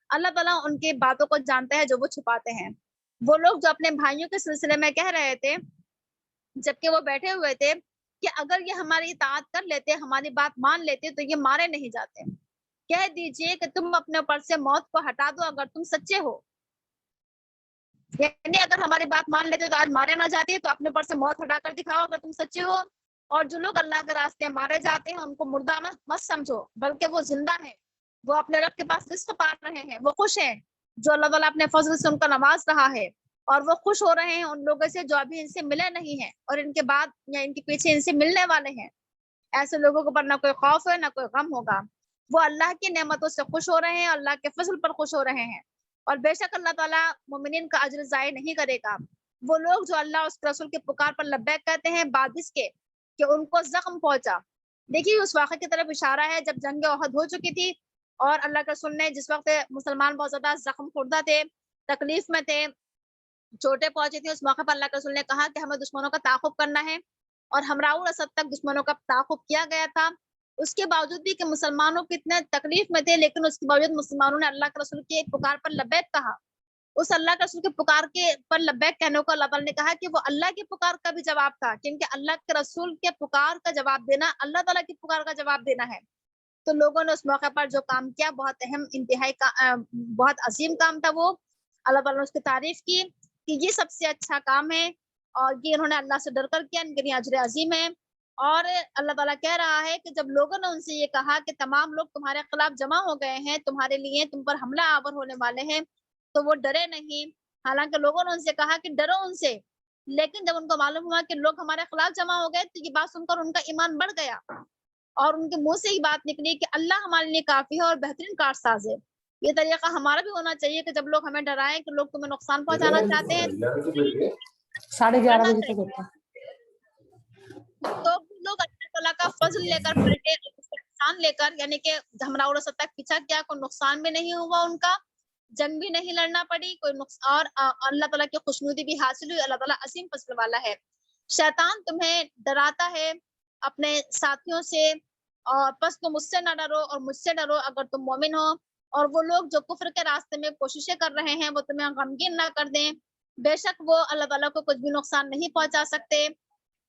اللہ تعالیٰ ان کی باتوں کو جانتا ہے جو وہ چھپاتے ہیں. وہ لوگ جو اپنے بھائیوں کے سلسلے میں کہہ رہے تھے جبکہ وہ بیٹھے ہوئے تھے کہ اگر یہ ہماری اطاعت کر لیتے، ہماری بات مان لیتے تو یہ مارے نہیں جاتے. کہہ دیجئے کہ تم اپنے اوپر سے موت کو ہٹا دو اگر تم سچے ہو. یعنی اگر ہماری بات مان لیتے تو آج مارے نہ جاتے، تو اپنے اوپر سے موت ہٹا کر دکھاؤ اگر تم سچے ہو. اور جو لوگ اللہ کے راستے مارے جاتے ہیں ان کو مردہ مت سمجھو، بلکہ وہ زندہ ہیں، وہ اپنے رب کے پاس رزق پا رہے ہیں، وہ خوش ہیں جو اللہ تعالیٰ اپنے فضل سے ان کا نواز رہا ہے. اور وہ خوش ہو رہے ہیں ان لوگوں سے جو ابھی ان سے ملے نہیں ہیں اور ان کے بعد یا ان کے پیچھے ان سے ملنے والے ہیں. ایسے لوگوں کے پر نہ کوئی خوف ہے نہ کوئی غم ہوگا. وہ اللہ کی نعمتوں سے خوش ہو رہے ہیں، اللہ کے فضل پر خوش ہو رہے ہیں. اور بے شک اللہ تعالیٰ مومنین کا اجر ضائع نہیں کرے گا. وہ لوگ جو اللہ اس کے رسول کے پکار پر لبیک کہتے ہیں بعد اس کے کہ ان کو زخم پہنچا. دیکھیے اس واقعے کی طرف اشارہ ہے جب جنگ احد ہو چکی تھی اور اللہ کے رسول نے جس وقت مسلمان بہت زیادہ زخم خوردہ تھے، تکلیف میں تھے، چوٹیں پہنچی تھی، اس موقع پر اللہ کے رسول نے کہا کہ ہمیں دشمنوں کا تعاقب کرنا ہے. اور ہمراہ الاسد تک دشمنوں کا تعاقب کیا گیا تھا. اس کے باوجود بھی کہ مسلمانوں کتنے تکلیف میں تھے لیکن اس کے باوجود مسلمانوں نے اللہ کے رسول کی ایک پکار پر لبیک کہا. اس اللہ کے رسول کے پکار کے پر لبیک کہنے کو اللہ تعالیٰ نے کہا کہ وہ اللہ کی پکار کا بھی جواب تھا، کیونکہ اللہ کے رسول کے پکار کا جواب دینا اللہ تعالیٰ کی پکار کا جواب دینا ہے. تو لوگوں نے اس موقع پر جو کام کیا بہت اہم انتہائی بہت عظیم کام تھا. وہ اللہ تعالیٰ نے اس کی تعریف کی کہ یہ سب سے اچھا کام ہے اور یہ انہوں نے اللہ سے ڈر کر کیا، ان کے لیے اجر عظیم ہے. اور اللہ تعالیٰ کہہ رہا ہے کہ جب لوگوں نے ان سے یہ کہا کہ تمام لوگ تمہارے خلاف جمع ہو گئے ہیں، تمہارے لیے تم پر حملہ آور ہونے والے ہیں، تو وہ ڈرے نہیں. حالانکہ لوگوں نے ان سے کہا کہ ڈرو ان سے، لیکن جب ان کو معلوم ہوا کہ لوگ ہمارے خلاف جمع ہو گئے تو یہ بات سن کر ان کا ایمان بڑھ گیا اور ان کے منہ سے یہ بات نکلی کہ اللہ ہمارے لیے کافی ہے اور بہترین کارساز ہے. یہ طریقہ ہمارا بھی ہونا چاہیے کہ جب لوگ ہمیں ڈرائیں کہ لوگ تمہیں نقصان پہنچانا چاہتے ہیں
11:30 بجے تک ہوتا ہے.
تو لوگ اللہ تعالیٰ کا فضل لے کر پلٹے، اس کا احسان لے کر، یعنی کہ ہمراہ الاسد تک پیچھا کیا، کوئی نقصان بھی نہیں ہوا، ان کا جنگ بھی نہیں لڑنا پڑی کوئی نقصان، اور اللہ تعالیٰ کی خوشنودی بھی حاصل ہوئی. اللہ تعالیٰ عظیم فضل والا ہے. شیطان تمہیں ڈراتا ہے اپنے ساتھیوں سے، اور پس تم مجھ سے نہ ڈرو اور مجھ سے ڈرو اگر تم مومن ہو. اور وہ لوگ جو کفر کے راستے میں کوششیں کر رہے ہیں وہ تمہیں غمگین نہ کر دیں، بے شک وہ اللہ تعالیٰ کو کچھ بھی نقصان نہیں پہنچا سکتے.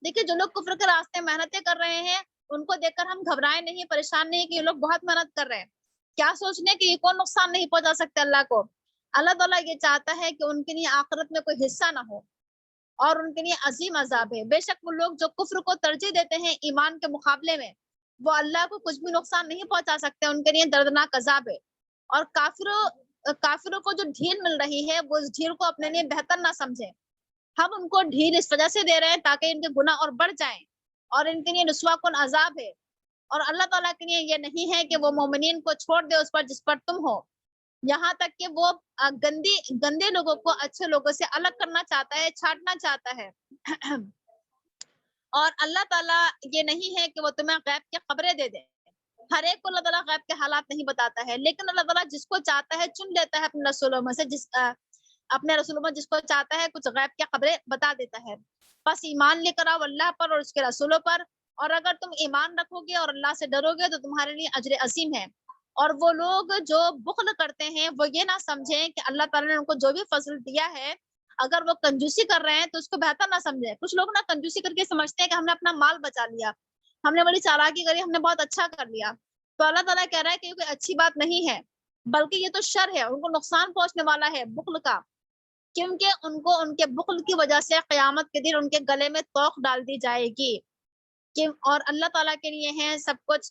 دیکھیے جو لوگ کفر کے راستے محنتیں کر رہے ہیں ان کو دیکھ کر ہم گھبرائے نہیں، پریشان نہیں کہ یہ لوگ بہت محنت کر رہے ہیں. کیا سوچنے کہ یہ کون نقصان نہیں پہنچا سکتے اللہ کو. اللہ تعالیٰ یہ چاہتا ہے کہ ان کے لیے آخرت میں کوئی حصہ نہ ہو اور ان کے لیے عظیم عذاب ہے. بے شک وہ لوگ جو کفر کو ترجیح دیتے ہیں ایمان کے مقابلے میں وہ اللہ کو کچھ بھی نقصان نہیں پہنچا سکتے، ان کے لیے دردناک عذاب ہے. اور کافروں کو جو ڈھیل مل رہی ہے وہ اس ڈھیل کو اپنے لیے بہتر نہ سمجھیں. ہم ان کو ڈھیل اس وجہ سے دے رہے ہیں تاکہ ان کے گناہ اور بڑھ جائیں اور ان کے لیے رسوا کن عذاب ہے. اور اللہ تعالیٰ کے لیے یہ نہیں ہے کہ وہ مومنین کو چھوڑ دے اس پر جس پر تم ہو، یہاں تک کہ وہ گندے لوگوں کو اچھے لوگوں سے الگ کرنا چاہتا ہے، چھانٹنا چاہتا ہے. اور اللہ تعالیٰ یہ نہیں ہے کہ وہ تمہیں غیب کی خبریں دے دے. ہر ایک کو اللہ تعالیٰ غیب کے حالات نہیں بتاتا ہے، لیکن اللہ تعالیٰ جس کو چاہتا ہے چن لیتا ہے اپنے رسولوں میں سے، اپنے رسولوں میں جس کو چاہتا ہے کچھ غیب کی خبریں بتا دیتا ہے. بس ایمان لے کر آؤ اللہ پر اور اس کے رسولوں پر، اور اگر تم ایمان رکھو گے اور اللہ سے ڈرو گے تو تمہارے لیے اجر عظیم ہے. اور وہ لوگ جو بخل کرتے ہیں وہ یہ نہ سمجھیں کہ اللہ تعالیٰ نے ان کو جو بھی فضل دیا ہے اگر وہ کنجوسی کر رہے ہیں تو اس کو بہتر نہ سمجھیں. کچھ لوگ نا کنجوسی کر کے سمجھتے ہیں کہ ہم نے اپنا مال بچا لیا، ہم نے بڑی چالاکی کری، ہم نے بہت اچھا کر لیا. تو اللہ تعالیٰ کہہ رہا ہے کہ یہ کوئی اچھی بات نہیں ہے، بلکہ یہ تو شر ہے، ان کو نقصان پہنچنے والا ہے بخل کا، کیونکہ ان کو ان کے بخل کی وجہ سے قیامت کے دن ان کے گلے میں توق ڈال دی جائے گی. اور اللہ تعالیٰ کے لیے ہے سب کچھ،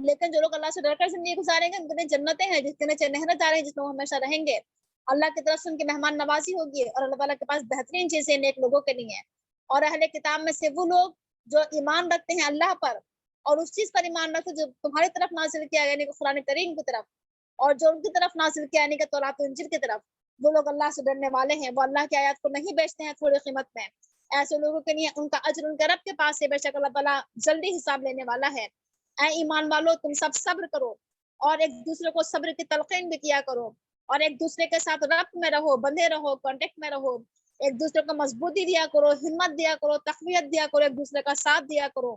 لیکن جو لوگ اللہ سے ڈر کر زندگی گزاریں گے ان کے لیے جنتیں ہیں جس کے نیچے نہریں جا رہی ہیں جس میں وہ ہمیشہ رہیں گے. اللہ کی طرف سے ان کی مہمان نوازی ہوگی اور اللہ تعالیٰ کے پاس بہترین چیزیں نیک لوگوں کے لیے ہیں. اور اہل کتاب میں سے وہ لوگ جو ایمان رکھتے ہیں اللہ پر اور اس چیز پر ایمان رکھتے جو تمہاری طرف نازل کیا یعنی کہ قرآن کریم کی طرف, اور جو ان کی طرف نازل کیا یعنی کہ توراۃ و انجیل کی طرف, وہ لوگ اللہ سے ڈرنے والے ہیں. وہ اللہ کی آیات کو نہیں بیچتے ہیں تھوڑی قیمت میں. ایسے لوگوں کے لیے ان کا اجر ان کے رب کے پاس ہے, بے شک اللہ تعالیٰ جلدی حساب لینے والا ہے. اے ایمان والو تم سب صبر کرو اور ایک دوسرے کو صبر کی تلقین بھی کیا کرو, اور ایک دوسرے کے ساتھ ربط میں رہو, بندھے رہو, کانٹیکٹ میں رہو. ایک دوسرے کو مضبوطی دیا کرو, ہمت دیا کرو, تقویت دیا کرو, ایک دوسرے کا ساتھ دیا کرو.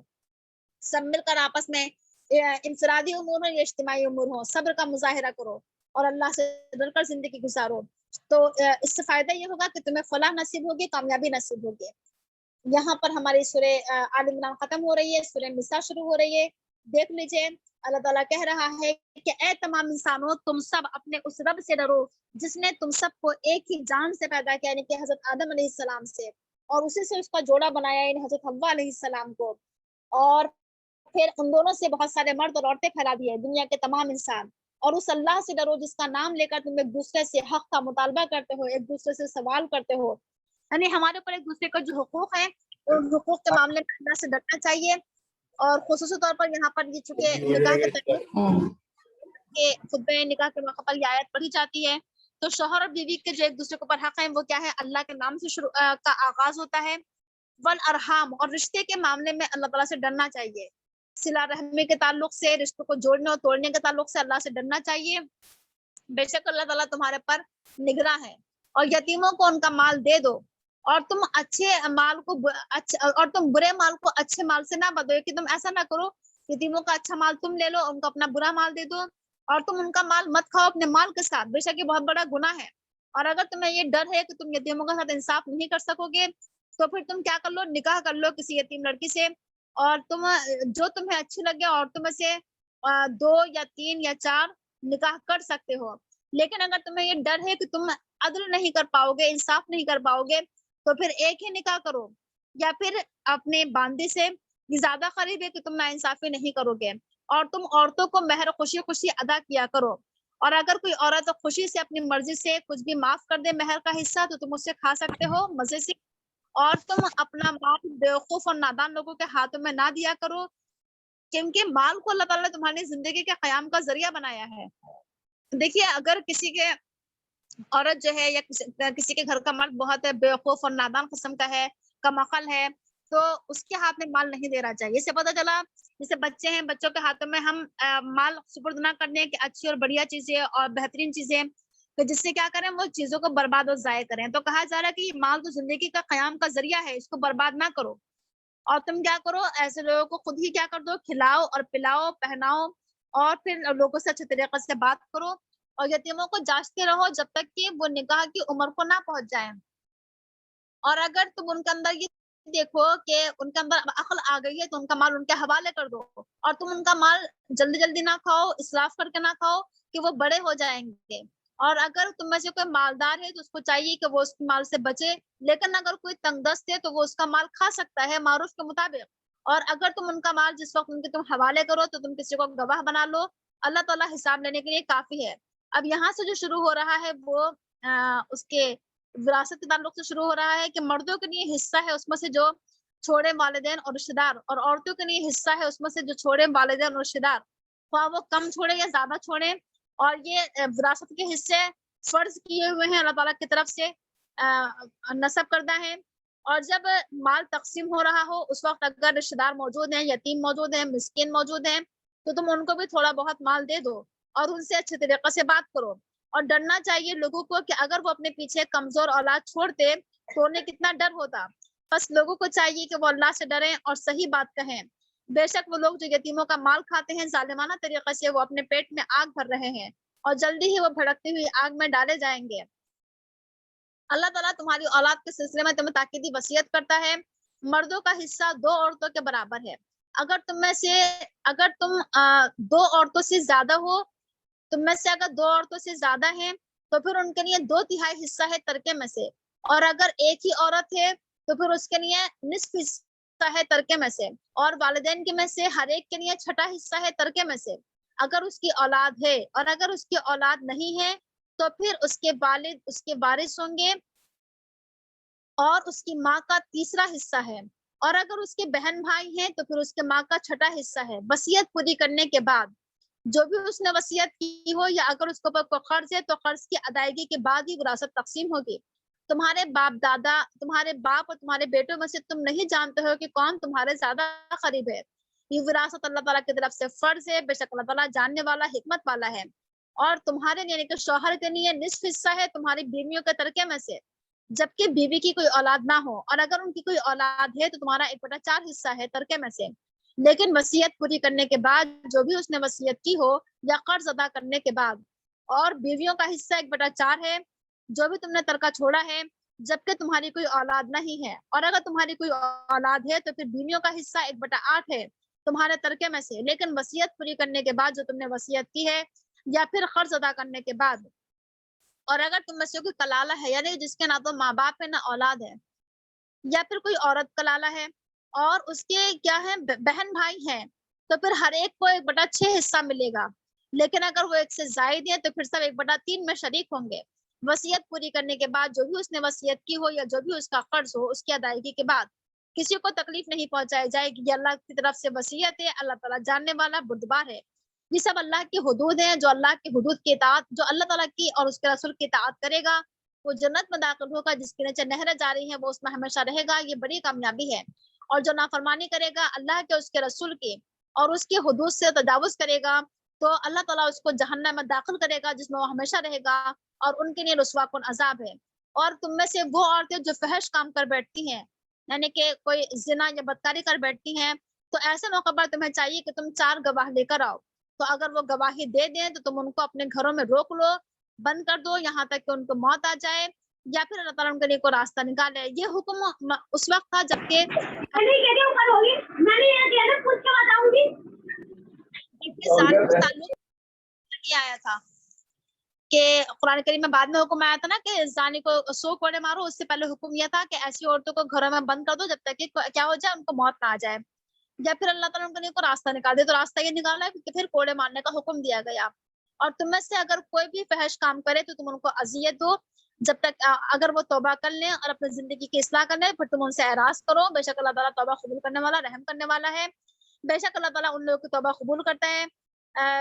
سب مل کر آپس میں انفرادی امور ہو یا اجتماعی امور ہو صبر کا مظاہرہ کرو اور اللہ سے ڈر کر زندگی گزارو. تو اس سے فائدہ یہ ہوگا کہ تمہیں فلاح نصیب ہوگی, کامیابی نصیب ہوگی. یہاں پر ہماری سورہ آل عمران ختم ہو رہی ہے, سورہ نساء شروع ہو رہی ہے. دیکھ لیجئے اللہ تعالیٰ کہہ رہا ہے کہ اے تمام انسانوں تم سب اپنے اس رب سے ڈرو جس نے تم سب کو ایک ہی جان سے پیدا کیا یعنی کہ حضرت آدم علیہ السلام سے, اور اسی سے اس کا جوڑا بنایا یعنی حضرت حوا علیہ السلام کو, اور پھر ان دونوں سے بہت سارے مرد اور عورتیں پھیلا دیے دنیا کے تمام انسان. اور اس اللہ سے ڈرو جس کا نام لے کر تم ایک دوسرے سے حق کا مطالبہ کرتے ہو, ایک دوسرے سے سوال کرتے ہو. یعنی ہمارے اوپر ایک دوسرے کا جو حقوق ہیں ان حقوق کے معاملے میں اللہ سے ڈرنا چاہیے. اور خصوصی طور پر یہاں پر یہ چونکہ نکاح کے تعلق کے خطبہ نکاح کے موقع پر یہ آیت پڑھی جاتی ہے, تو شوہر اور بیوی کے جو ایک دوسرے کے اوپر حق ہیں وہ کیا ہے, اللہ کے نام سے شروع کا آغاز ہوتا ہے. والارحام, اور رشتے کے معاملے میں اللہ تعالیٰ سے ڈرنا چاہیے. صلہ رحمی کے تعلق سے, رشتوں کو جوڑنے اور توڑنے کے تعلق سے اللہ سے ڈرنا چاہیے. بے شک اللہ تعالیٰ تمہارے پر نگراں ہے. اور یتیموں کو ان کا مال دے دو, اور تم اچھے مال کو اور تم برے مال کو اچھے مال سے نہ بدلو, کہ تم ایسا نہ کرو یتیموں کا اچھا مال تم لے لو ان کو اپنا برا مال دے دو, اور تم ان کا مال مت کھاؤ اپنے مال کے ساتھ, بے شک یہ بہت بڑا گناہ ہے. اور اگر تمہیں یہ ڈر ہے کہ تم یتیموں کے ساتھ انصاف نہیں کر سکو گے تو پھر تم کیا کر لو, نکاح کر لو کسی یتیم لڑکی سے, اور تم جو تمہیں اچھی لگے عورتوں میں سے 2 یا 3 یا 4 نکاح کر سکتے ہو. لیکن اگر تمہیں یہ ڈر ہے کہ تم عدل نہیں کر پاؤ گے, انصاف نہیں کر پاؤ گے, تو پھر ایک ہی نکاح کرو, یا پھر اپنے باندی سے یہ زیادہ قریب ہے کہ تم ناانصافی نہیں کرو گے. اور تم عورتوں کو مہر خوشی خوشی ادا کیا کرو, اور اگر کوئی عورت خوشی سے اپنی مرضی سے کچھ بھی معاف کر دے مہر کا حصہ تو تم اس سے کھا سکتے ہو مزے سے. اور تم اپنا مال بیوقوف اور نادان لوگوں کے ہاتھوں میں نہ دیا کرو, کیونکہ مال کو اللہ تعالیٰ نے تمہاری زندگی کے قیام کا ذریعہ بنایا ہے. دیکھیے اگر کسی کے عورت جو ہے یا کسی کے گھر کا مرد بہت بیوقوف اور نادان قسم کا ہے, کم عقل ہے, تو اس کے ہاتھ میں مال نہیں دینا چاہیے. اس سے پتہ چلا جیسے بچے ہیں, بچوں کے ہاتھوں میں ہم مال سپرد نہ کرنے کی اچھی اور بڑھیا چیزیں اور بہترین چیزیں, تو جس سے کیا کریں وہ چیزوں کو برباد اور ضائع کریں. تو کہا جا رہا ہے کہ مال تو زندگی کا قیام کا ذریعہ ہے, اس کو برباد نہ کرو. اور تم کیا کرو, ایسے لوگوں کو خود ہی کیا کر دو, کھلاؤ اور پلاؤ, پہناؤ, اور پھر لوگوں سے اچھے طریقے سے بات کرو. اور یتیموں کو جانچتے رہو جب تک کہ وہ نکاح کی عمر کو نہ پہنچ جائیں. اور اگر تم ان کے اندر یہ دیکھو کہ ان کے اندر عقل آ گئی ہے تو ان کا مال ان کے حوالے کر دو, اور تم ان کا مال جلدی جلدی نہ کھاؤ, اسراف کر کے نہ کھاؤ کہ وہ بڑے ہو جائیں گے. اور اگر تم میں سے کوئی مالدار ہے تو اس کو چاہیے کہ وہ اس مال سے بچے, لیکن اگر کوئی تنگ دست ہے تو وہ اس کا مال کھا سکتا ہے معروف کے مطابق. اور اگر تم ان کا مال جس وقت ان کے تم حوالے کرو تو تم کسی کو گواہ بنا لو, اللہ تعالیٰ حساب لینے کے لیے کافی ہے. اب یہاں سے جو شروع ہو رہا ہے وہ اس کے وراثت کے تعلق سے شروع ہو رہا ہے کہ مردوں کے لیے حصہ ہے اس میں سے جو چھوڑے والدین اور رشتے دار, اور عورتوں کے لیے حصہ ہے اس میں سے جو چھوڑے والدین اور رشتے دار, خواہ وہ کم چھوڑے یا زیادہ چھوڑے. اور یہ وراثت کے حصے فرض کیے ہوئے ہیں اللہ تعالیٰ کی طرف سے, نصب کردہ ہیں. اور جب مال تقسیم ہو رہا ہو اس وقت اگر رشتے دار موجود ہیں, یتیم موجود ہیں, مسکین موجود ہیں, تو تم ان کو بھی تھوڑا بہت مال دے دو اور ان سے اچھے طریقے سے بات کرو. اور ڈرنا چاہیے لوگوں کو کہ اگر وہ اپنے پیچھے کمزور اولاد چھوڑتے تو انہیں کتنا ڈر ہوتا. بس لوگوں کو چاہیے کہ وہ اللہ سے ڈریں اور صحیح بات کہیں. بے شک وہ لوگ جو یتیموں کا مال کھاتے ہیں ظالمانہ طریقے سے, وہ اپنے پیٹ میں آگ بھر رہے ہیں اور جلدی ہی وہ بھڑکتی ہوئی آگ میں ڈالے جائیں گے. اللہ تعالیٰ تمہاری اولاد کے سلسلے میں تمہیں تاکیدی وصیت کرتا ہے, مردوں کا حصہ 2 عورتوں کے برابر ہے. اگر تم 2 عورتوں سے زیادہ ہو, تم میں سے اگر 2 عورتوں سے زیادہ ہیں تو پھر ان کے لیے 2/3 حصہ ہے ترکے میں سے, اور اگر ایک ہی عورت ہے تو پھر اس کے لیے نصف حصہ حصہ ہے ترکے میں سے، اور والدین کے میں سے ہر ایک کے لیے چھٹا حصہ ہے ترکے میں سے۔ اگر اس کی اولاد ہے اور اگر اس کی اولاد نہیں ہے تو پھر اس کے والد اس کے وارث ہوں گے، اور اس کی ماں کا تیسرا حصہ ہے، اور اگر اس کے بہن بھائی ہیں تو پھر اس کے ماں کا چھٹا حصہ ہے۔ وصیت پوری کرنے کے بعد جو بھی اس نے وصیت کی ہو، یا اگر اس کے اوپر کوئی قرض ہے تو قرض کی ادائیگی کے بعد ہی وراثت تقسیم ہوگی۔ تمہارے باپ دادا، تمہارے باپ اور تمہارے بیٹوں میں سے تم نہیں جانتے ہو کہ کون تمہارے زیادہ قریب ہے۔ یہ وراثت اللہ تعالیٰ کی طرف سے فرض ہے، بے شک اللہ تعالیٰ جاننے والا، حکمت والا ہے۔ اور تمہارے یعنی کہ شوہر کے لیے نصف حصہ ہے تمہاری بیویوں کے ترکے میں سے، جبکہ بیوی کی کوئی اولاد نہ ہو، اور اگر ان کی کوئی اولاد ہے تو تمہارا 1/4 حصہ ہے ترکے میں سے۔ لیکن وصیت پوری کرنے کے بعد جو بھی اس نے وصیت کی ہو یا قرض ادا کرنے کے بعد، اور بیویوں کا حصہ 1/4 ہے جو بھی تم نے ترکہ چھوڑا ہے، جبکہ تمہاری کوئی اولاد نہیں ہے، اور اگر تمہاری کوئی اولاد ہے تو پھر بیویوں کا حصہ 1/8 ہے تمہارے ترکے میں سے، لیکن وصیت پوری کرنے کے بعد جو تم نے وصیت کی ہے یا پھر قرض ادا کرنے کے بعد۔ اور اگر تم میں سے کوئی کلالہ ہے، یعنی جس کے نہ تو ماں باپ ہے نہ اولاد ہے، یا پھر کوئی عورت کلالہ ہے اور اس کے کیا ہے بہن بھائی ہیں، تو پھر ہر ایک کو 1/6 حصہ ملے گا، لیکن اگر وہ ایک سے زائد ہے تو پھر سب 1/3 میں شریک ہوں گے۔ وصیت پوری کرنے کے بعد جو بھی اس نے وصیت کی ہو یا جو بھی اس کا قرض ہو، اس کی ادائیگی کے بعد کسی کو تکلیف نہیں پہنچائی جائے گی۔ یہ اللہ کی طرف سے وصیت ہے، اللہ تعالیٰ جاننے والا، بردبار ہے۔ یہ سب اللہ کی حدود ہیں، جو اللہ کی حدود کی اطاعت، جو اللہ تعالیٰ کی اور اس کے رسول کی اطاعت کرے گا وہ جنت میں داخل ہوگا، جس کے نیچے نہریں جاری ہیں وہ اس میں ہمیشہ رہے گا۔ یہ بڑی کامیابی ہے۔ اور جو نافرمانی کرے گا اللہ کے، اس کے رسول کی اور اس کی حدود سے تجاوز کرے گا، تو اللہ تعالیٰ اس کو جہنم میں داخل کرے گا، جس میں وہ ہمیشہ رہے گا، اور ان کے لیے رسوا کن عذاب ہے۔ اور تم میں سے وہ عورتیں جو فحش کام کر بیٹھتی ہیں، یعنی کہ کوئی زنا یا بدکاری کر بیٹھتی ہیں، تو ایسے موقع پر تمہیں چاہیے کہ تم 4 گواہ لے کر آؤ۔ تو اگر وہ گواہی دے دیں تو تم ان کو اپنے گھروں میں روک لو، بند کر دو یہاں تک کہ ان کو موت آ جائے، یا پھر اللہ تعالیٰ ان کے لیے کوئی راستہ نکالے۔ یہ حکم اس وقت تھا جبکہ زانی سے تعلق یہ آیا تھا کہ قرآن کریم میں بعد میں حکم آیا تھا نا کہ زانی کو 100 کوڑے مارو، اس سے پہلے حکم یہ تھا کہ ایسی عورتوں کو گھروں میں بند کر دو جب تک کہ کیا ہو جائے، ان کو موت نہ آ جائے، یا پھر اللہ تعالیٰ ان کے لیے کوئی راستہ نکال دے۔ تو راستہ یہ نکالا کہ پھر کوڑے مارنے کا حکم دیا گیا۔ اور تم میں سے اگر کوئی بھی فحش کام کرے تو تم ان کو اذیت دو جب تک اگر وہ توبہ کر لیں اور اپنی زندگی کی اصلاح کر لیں، پھر تم ان سے اعراض کرو۔ بے شک اللہ تعالیٰ توبہ قبول کرنے والا، رحم کرنے والا ہے۔ بے شک اللہ تعالیٰ ان لوگوں کی توبہ قبول کرتا ہے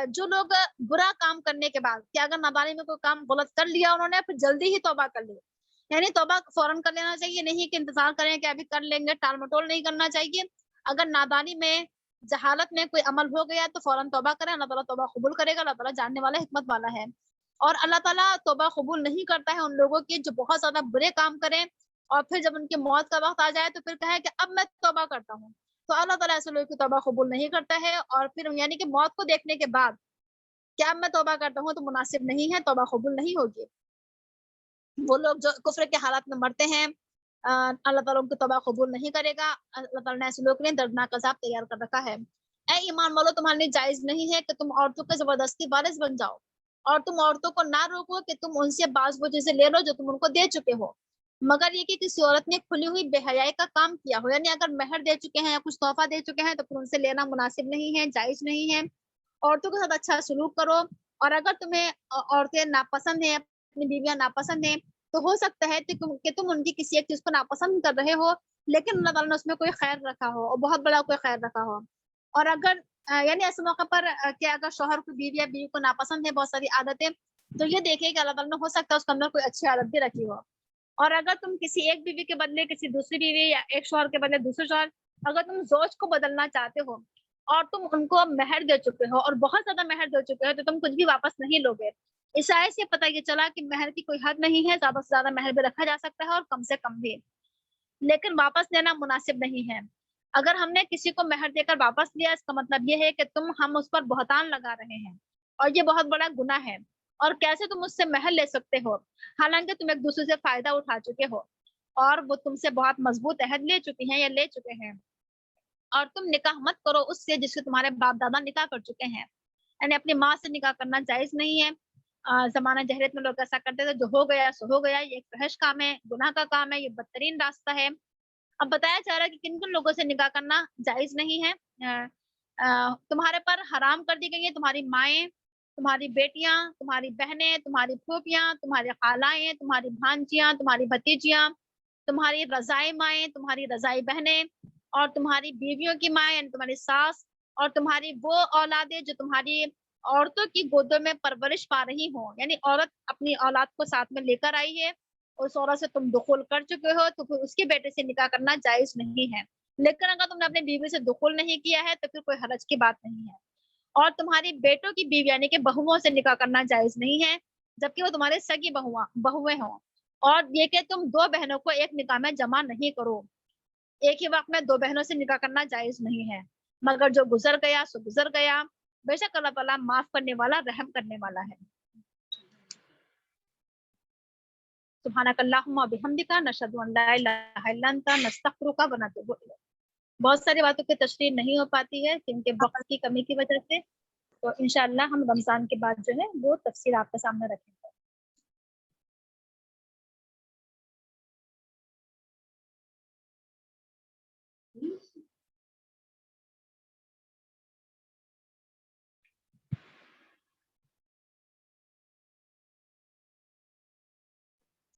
جو لوگ برا کام کرنے کے بعد، کہ اگر نادانی میں کوئی کام غلط کر لیا انہوں نے، پھر جلدی ہی توبہ کر لی، یعنی توبہ فوراً کر لینا چاہیے، نہیں کہ انتظار کریں کہ ابھی کر لیں گے، ٹال مٹول نہیں کرنا چاہیے۔ اگر نادانی میں، جہالت میں کوئی عمل ہو گیا تو فوراً توبہ کریں، اللہ تعالیٰ توبہ قبول کرے گا، اللہ تعالیٰ جاننے والا، حکمت والا ہے۔ اور اللہ تعالیٰ توبہ قبول نہیں کرتا ہے ان لوگوں کی جو بہت زیادہ برے کام کریں اور پھر جب ان کی موت کا وقت آ جائے تو پھر کہیں کہ اب میں توبہ کرتا ہوں، تو اللہ تعالیٰ ایسے لوگوں کی توبہ قبول نہیں کرتا ہے۔ اور پھر یعنی کہ موت کو دیکھنے کے بعد کیا اب میں توبہ کرتا ہوں تو مناسب نہیں ہے، توبہ قبول نہیں ہوگی۔ وہ لوگ جو کفر کے حالات میں مرتے ہیں اللہ تعالیٰ ان کی توبہ قبول نہیں کرے گا۔ اللہ تعالیٰ نے ایسے لوگوں کے لیے دردناک عذاب تیار کر رکھا ہے۔ اے ایمان والو، تمہارے لیے جائز نہیں ہے کہ تم عورتوں کے زبردستی وارث بن جاؤ، اور تم عورتوں کو نہ روکو کہ تم ان سے بعض وہ چیزیں لے لو جو تم ان کو دے چکے ہو، مگر یہ کہ کسی عورت نے کھلی ہوئی بے حیائی کا کام کیا ہو، یعنی اگر مہر دے چکے ہیں یا کچھ تحفہ دے چکے ہیں تو پھر ان سے لینا مناسب نہیں ہے، جائز نہیں ہے۔ عورتوں کے ساتھ اچھا سلوک کرو، اور اگر تمہیں عورتیں ناپسند ہیں، اپنی بیویاں ناپسند ہیں، تو ہو سکتا ہے کہ تم ان کی کسی ایک چیز کو ناپسند کر رہے ہو، لیکن اللہ تعالیٰ نے اس میں کوئی خیر رکھا ہو اور بہت بڑا کوئی خیر رکھا ہو۔ اور اگر یعنی ایسے موقع پر کہ اگر شوہر کو بیوی یا بیوی کو ناپسند ہے بہت ساری عادتیں، تو یہ دیکھے کہ اللہ تعالیٰ نے ہو سکتا ہے اس کے اندر کوئی اچھی عادت بھی رکھی ہو۔ اور اگر تم کسی ایک بیوی کے بدلے کسی دوسری بیوی یا ایک شوہر کے بدلے دوسرے شوہر، اگر تم زوج کو بدلنا چاہتے ہو اور تم ان کو مہر دے چکے ہو اور بہت زیادہ مہر دے چکے ہو، تو تم کچھ بھی واپس نہیں لوگے۔ اس آیت سے پتہ یہ چلا کہ مہر کی کوئی حد نہیں ہے، زیادہ سے زیادہ مہر بھی رکھا جا سکتا ہے اور کم سے کم بھی، لیکن واپس لینا مناسب نہیں ہے۔ اگر ہم نے کسی کو مہر دے کر واپس لیا، اس کا مطلب یہ ہے کہ ہم اس پر بہتان لگا رہے ہیں، اور یہ بہت بڑا گناہ ہے۔ اور کیسے تم اس سے مہر لے سکتے ہو حالانکہ تم ایک دوسرے سے فائدہ اٹھا چکے ہو اور وہ تم سے بہت مضبوط عہد لے چکی ہیں یا لے چکے ہیں۔ اور تم نکاح مت کرو اس سے جس سے تمہارے باپ دادا نکاح کر چکے ہیں، یعنی اپنی ماں سے نکاح کرنا جائز نہیں ہے۔ زمانہ جہلیت میں لوگ ایسا کرتے تھے، جو ہو گیا سو ہو گیا، یہ ایک فحش کام ہے، گناہ کا کام ہے، یہ بدترین راستہ ہے۔ اب بتایا جا رہا ہے کہ کن کن لوگوں سے نکاح کرنا جائز نہیں ہے. تمہارے پر حرام کر دی گئی ہیں تمہاری مائیں، تمہاری بیٹیاں، تمہاری بہنیں، تمہاری پھوپھیاں، تمہاری خالائیں، تمہاری بھانجیاں، تمہاری بھتیجیاں، تمہاری رضائی مائیں، تمہاری رضائی بہنیں، اور تمہاری بیویوں کی مائیں یعنی تمہاری ساس، اور تمہاری وہ اولادیں جو تمہاری عورتوں کی گودوں میں پرورش پا رہی ہوں. یعنی عورت اپنی اولاد کو ساتھ میں لے کر آئی ہے، اس عورت سے تم دخول کر چکے ہو تو پھر اس کے بیٹے سے نکاح کرنا جائز نہیں ہے. لیکن اگر تم نے اپنے بیوی سے دخول نہیں کیا ہے تو پھر کوئی حرج کی بات نہیں ہے. اور تمہاری بیٹوں کی بیوی یعنی کہ بہوؤں سے نکاح کرنا جائز نہیں ہے، جبکہ وہ تمہارے سگی بہویں ہوں. اور یہ کہ تم دو بہنوں کو ایک نکاح میں جمع نہیں کرو، ایک ہی وقت میں دو بہنوں سے نکاح کرنا جائز نہیں ہے، مگر جو گزر گیا سو گزر گیا. بے شک اللہ تعالیٰ معاف کرنے والا، رحم کرنے والا ہے. سبحانک اللہم و بحمدک نشہد ان لا الہ الا انت نستغفرک و نتوب الیک. بہت ساری باتوں کی تشریح نہیں ہو پاتی ہے کیونکہ وقت کی کمی کی وجہ سے، تو انشاءاللہ ہم رمضان کے بعد جو ہے وہ تفسیر آپ کے سامنے رکھیں گے.